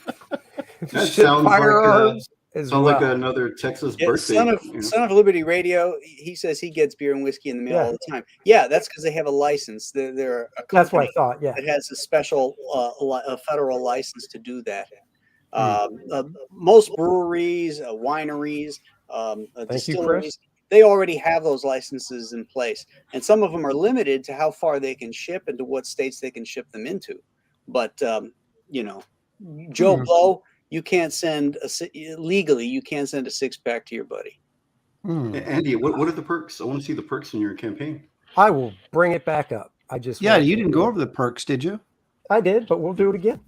Ship sounds firearms as Sounds well. like another Texas Yeah, birthday. Son of Liberty Radio, he says he gets beer and whiskey in the mail all the time. Yeah, that's because they have a license. They're a That's what I company thought. Yeah. that has a special a federal license to do that. Most breweries, wineries, distilleries, they already have those licenses in place, and some of them are limited to how far they can ship and to what states they can ship them into. But Joe Blow, you can't send legally. You can't send a 6-pack to your buddy. Andy, what are the perks? I want to see the perks in your campaign. I will bring it back up. You didn't go over the perks, did you? I did, but we'll do it again.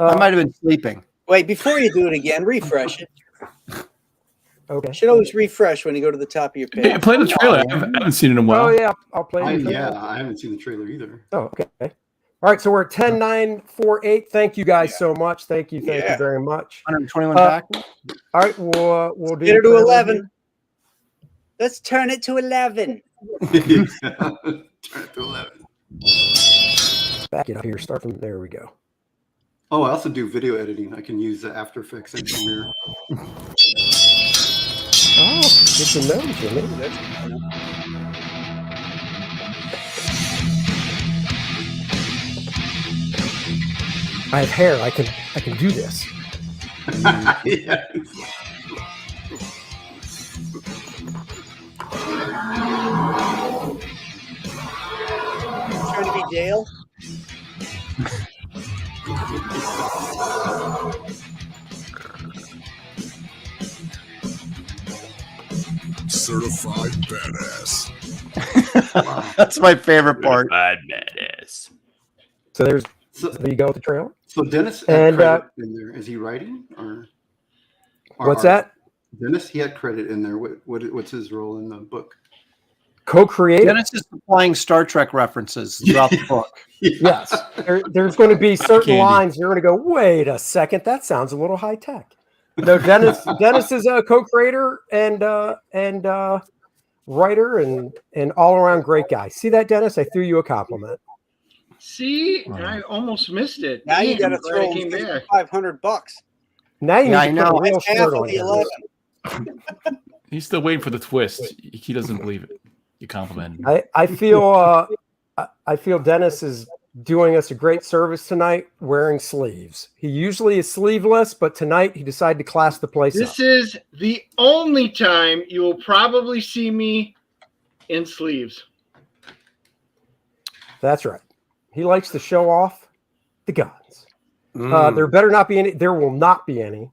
I might have been sleeping. Wait, before you do it again, refresh it. Okay. You should always refresh when you go to the top of your page. Hey, play the trailer. I haven't seen it in a while. Oh, yeah. I'll play it. I haven't seen the trailer either. Oh, okay. All right. So we're at 10-9-4-8. Thank you guys so much. Thank you very much. 121 back. All right. We'll do Get her to 11. Let's turn it to 11. Turn it to 11. Back it up here. Start from there. We go. Oh, I also do video editing. I can use the After Effects and Premiere. Oh, good to know, Jimmy. I have hair. I can do this. Yes. Trying to be Dale. Certified badass. That's my favorite part. Badass. So there you go with the trailer. So Dennis and credit in there. Is he writing or what's that? Dennis, he had credit in there. What's his role in the book? Co-creator. Dennis is supplying Star Trek references throughout the book. Yes. There's going to be certain lines you're going to go, wait a second, that sounds a little high tech. No, Dennis is a co-creator and writer and all around great guy. See that, Dennis? I threw you a compliment. See, I almost missed it. Now you got to Glad I throw came back. $500. Now you need to put a real That's half shirt of on the here. 11. He's still waiting for the twist. He doesn't believe it. You complimented him. I feel Dennis is doing us a great service tonight wearing sleeves. He usually is sleeveless, but tonight he decided to class the place This up. is the only time you will probably see me in sleeves. That's right. He likes to show off the guns. There better not be any. There will not be any.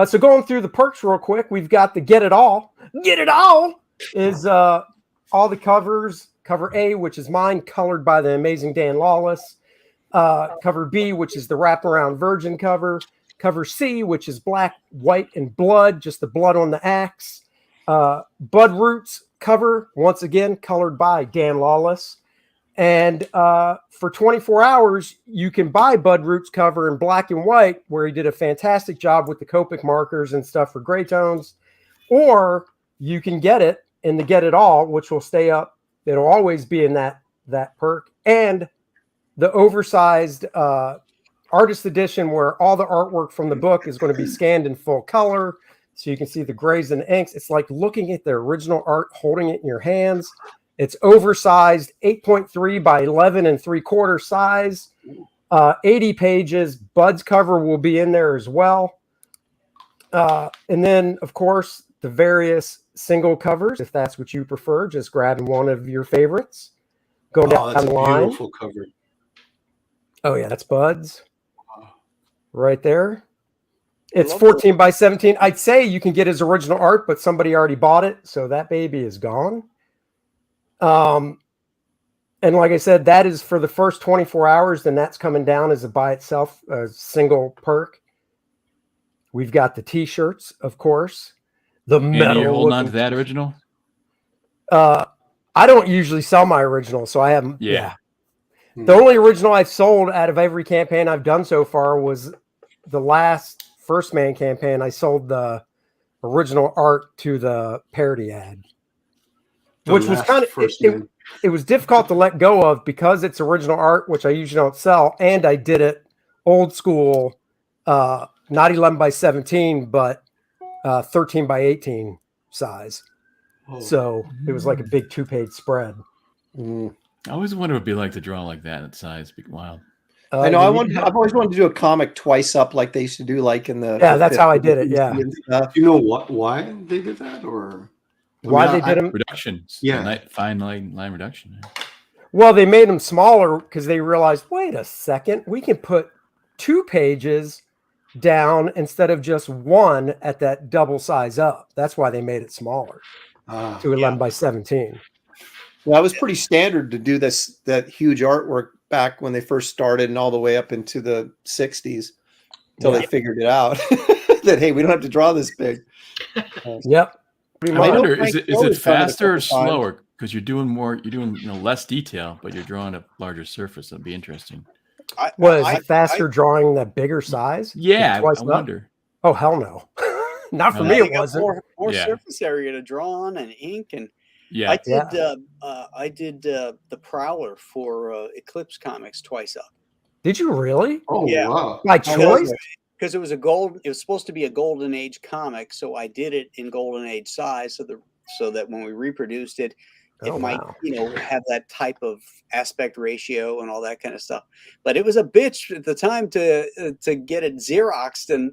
So going through the perks real quick, we've got the Get It All. Get It All is all the covers. Cover A, which is mine, colored by the amazing Dan Lawless. Cover B, which is the wraparound virgin cover. Cover C, which is black, white, and blood, just the blood on the axe. Bud Roots cover, once again, colored by Dan Lawless. And for 24 hours, you can buy Bud Roots cover in black and white, where he did a fantastic job with the Copic markers and stuff for gray tones. Or you can get it in the Get It All, which will stay up. It'll always be in that perk. And the oversized artist edition, where all the artwork from the book is going to be scanned in full color. So you can see the grays and the inks. It's like looking at the original art, holding it in your hands. It's oversized, 8.3 by 11 3/4 size, 80 pages. Bud's cover will be in there as well. And then, of course, the various single covers, if that's what you prefer, just grabbing one of your favorites. Go down that's the a line. beautiful cover. Oh, yeah, that's Bud's. right there. It's love 14 by 17. I'd say you can get his original art, but somebody already bought it, so that baby is gone. And like I said, that is for the first 24 hours, then that's coming down as a by itself, a single perk. We've got the t-shirts, of course. The And metal. you're holding on to that original? I don't usually sell my original, so I haven't. Yeah. The only original I've sold out of every campaign I've done so far was the last First Man campaign. I sold the original art to the Parody Ad, which was kind of it was difficult to let go of because it's original art, which I usually don't sell, and I did it old school, not 11 by 17, but 13 by 18 size. So it was like a big 2-page spread. I always wonder what it'd be like to draw like that size. Be wild. I know. I've always wanted to do a comic twice up, like they used to do, like in the. Yeah, that's how I did it. Yeah. Do you know why they did that, or why they did them? Reduction. Yeah. Fine line reduction. Well, they made them smaller because they realized, wait a second, we can put 2 pages down instead of just 1 at that double size up. That's why they made it smaller to 11 by 17. Well, that was pretty standard to do that huge artwork back when they first started and all the way up into the 60s until they figured it out that, hey, we don't have to draw this big. Yep. I wonder, is it faster or slower? Because you're doing less detail, but you're drawing a larger surface. That'd be interesting. Is it faster drawing that bigger size? Yeah, I wonder. Oh, hell no. Not for me, it wasn't. More surface area to draw on and ink and. Yeah, I did the Prowler for Eclipse Comics twice up. Did you really? Oh, yeah. Wow. By choice? Because it was supposed to be a Golden Age comic, so I did it in Golden Age size, so that when we reproduced it, it might have that type of aspect ratio and all that kind of stuff. But it was a bitch at the time to get it Xeroxed and.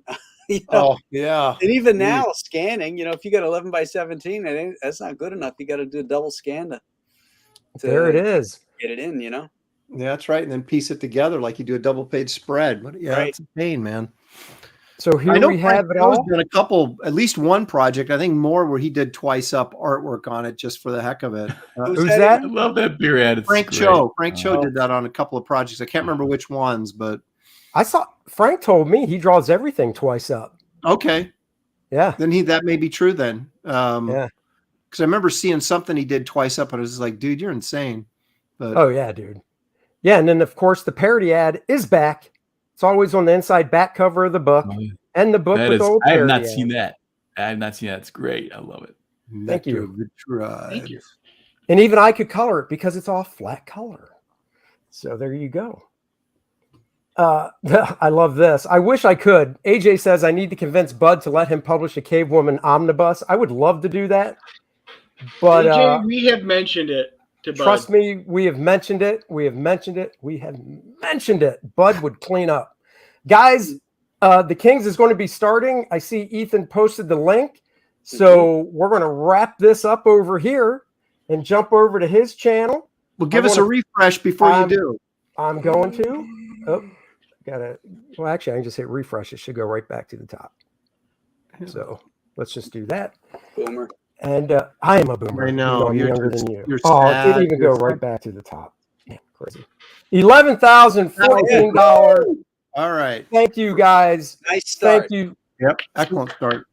Oh yeah, and even now scanning, if you got 11 by 17, that's not good enough. You got to do a double scan to there it is. Get it in, Yeah, that's right, and then piece it together like you do a double page spread. It's a pain, man. So here we have it all. Done a couple, at least one project, I think more, where he did twice up artwork on it just for the heck of it. Who's that? I love that beer ad. Frank Cho. Frank Cho did that on a couple of projects. I can't remember which ones, but. I saw Frank told me he draws everything twice up. Okay. Yeah. Then that may be true then. Yeah. Because I remember seeing something he did twice up and I was like, dude, you're insane. But oh yeah, dude. Yeah, and then of course the Parody Ad is back. It's always on the inside back cover of the book. And the book with the old I have Parody not ad. seen that. I have not seen that. It's great. I love it. Thank you. Thank you. And even I could color it because it's all flat color. So there you go. I love this. I wish I could. AJ says I need to convince Bud to let him publish a Cave Woman omnibus. I would love to do that. But AJ, we have mentioned it to Bud. Trust me, we have mentioned it. We have mentioned it. Bud would clean up. Guys, the Kings is going to be starting. I see Ethan posted the link. So we're going to wrap this up over here and jump over to his channel. Well, give us a refresh before you do. I'm going to. Well, actually, I can just hit refresh. It should go right back to the top. So let's just do that. Boomer. And I am a boomer. I know. I'm You're younger just- than you. you're Oh, it sad. didn't even go You're right sad. back to the top. Man, crazy. $11,014. All right. Thank you, guys. Nice start. Thank you. Yep. Excellent start.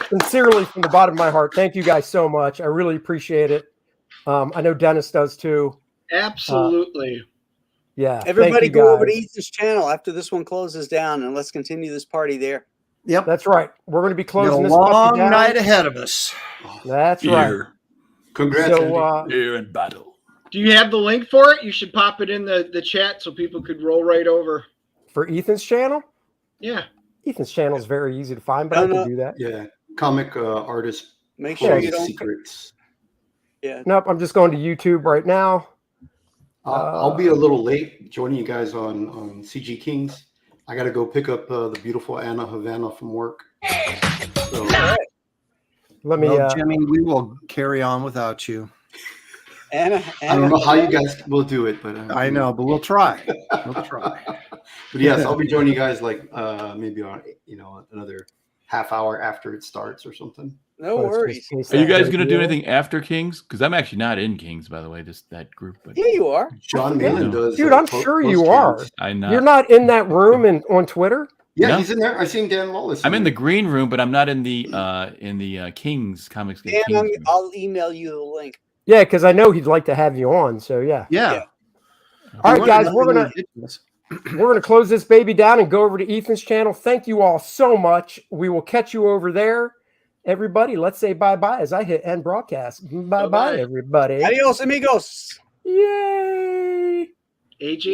Sincerely, from the bottom of my heart, thank you guys so much. I really appreciate it. I know Dennis does too. Absolutely. Yeah. Everybody thank you, go over to guys. Ethan's channel after this one closes down, and let's continue this party there. Yep. That's right. We're going to be Got closing a this puppy long down. night ahead of us. That's right. Beer. Congrats, Andy. So, Beer and battle. Do you have the link for it? You should pop it in the chat so people could roll right over. for Ethan's channel, Yeah. Ethan's channel is very easy to find, but I can do that. Yeah, comic artist. Make sure you don't. Secrets. Yeah. Nope, I'm just going to YouTube right now. I'll be a little late joining you guys on CG Kings. I got to go pick up the beautiful Anna Havana from work. So, Let me. Well, Jimmy, we will carry on without you. Anna, I don't know how you guys will do it, but I know, but we'll try. We'll try. But yes, I'll be joining you guys like maybe on another half hour after it starts or something. No worries. Are you guys going to do anything after Kings? Because I'm actually not in Kings, by the way, just that group. But Yeah, you are. Sean Malin does. Dude, I'm sure you are. I'm not. You're not in that room and on Twitter? Yeah, No? he's in there. I seen Dan Wallace. I'm in the green room, but I'm not in the Kings comics. Dan, Kings room. I'll email you the link. Yeah, because I know he'd like to have you on. So yeah. Yeah. All right, guys, we're gonna close this baby down and go over to Ethan's channel. Thank you all so much. We will catch you over there. Everybody, let's say bye-bye as I hit end broadcast. Bye-bye, everybody. Adios, amigos. Yay. AJ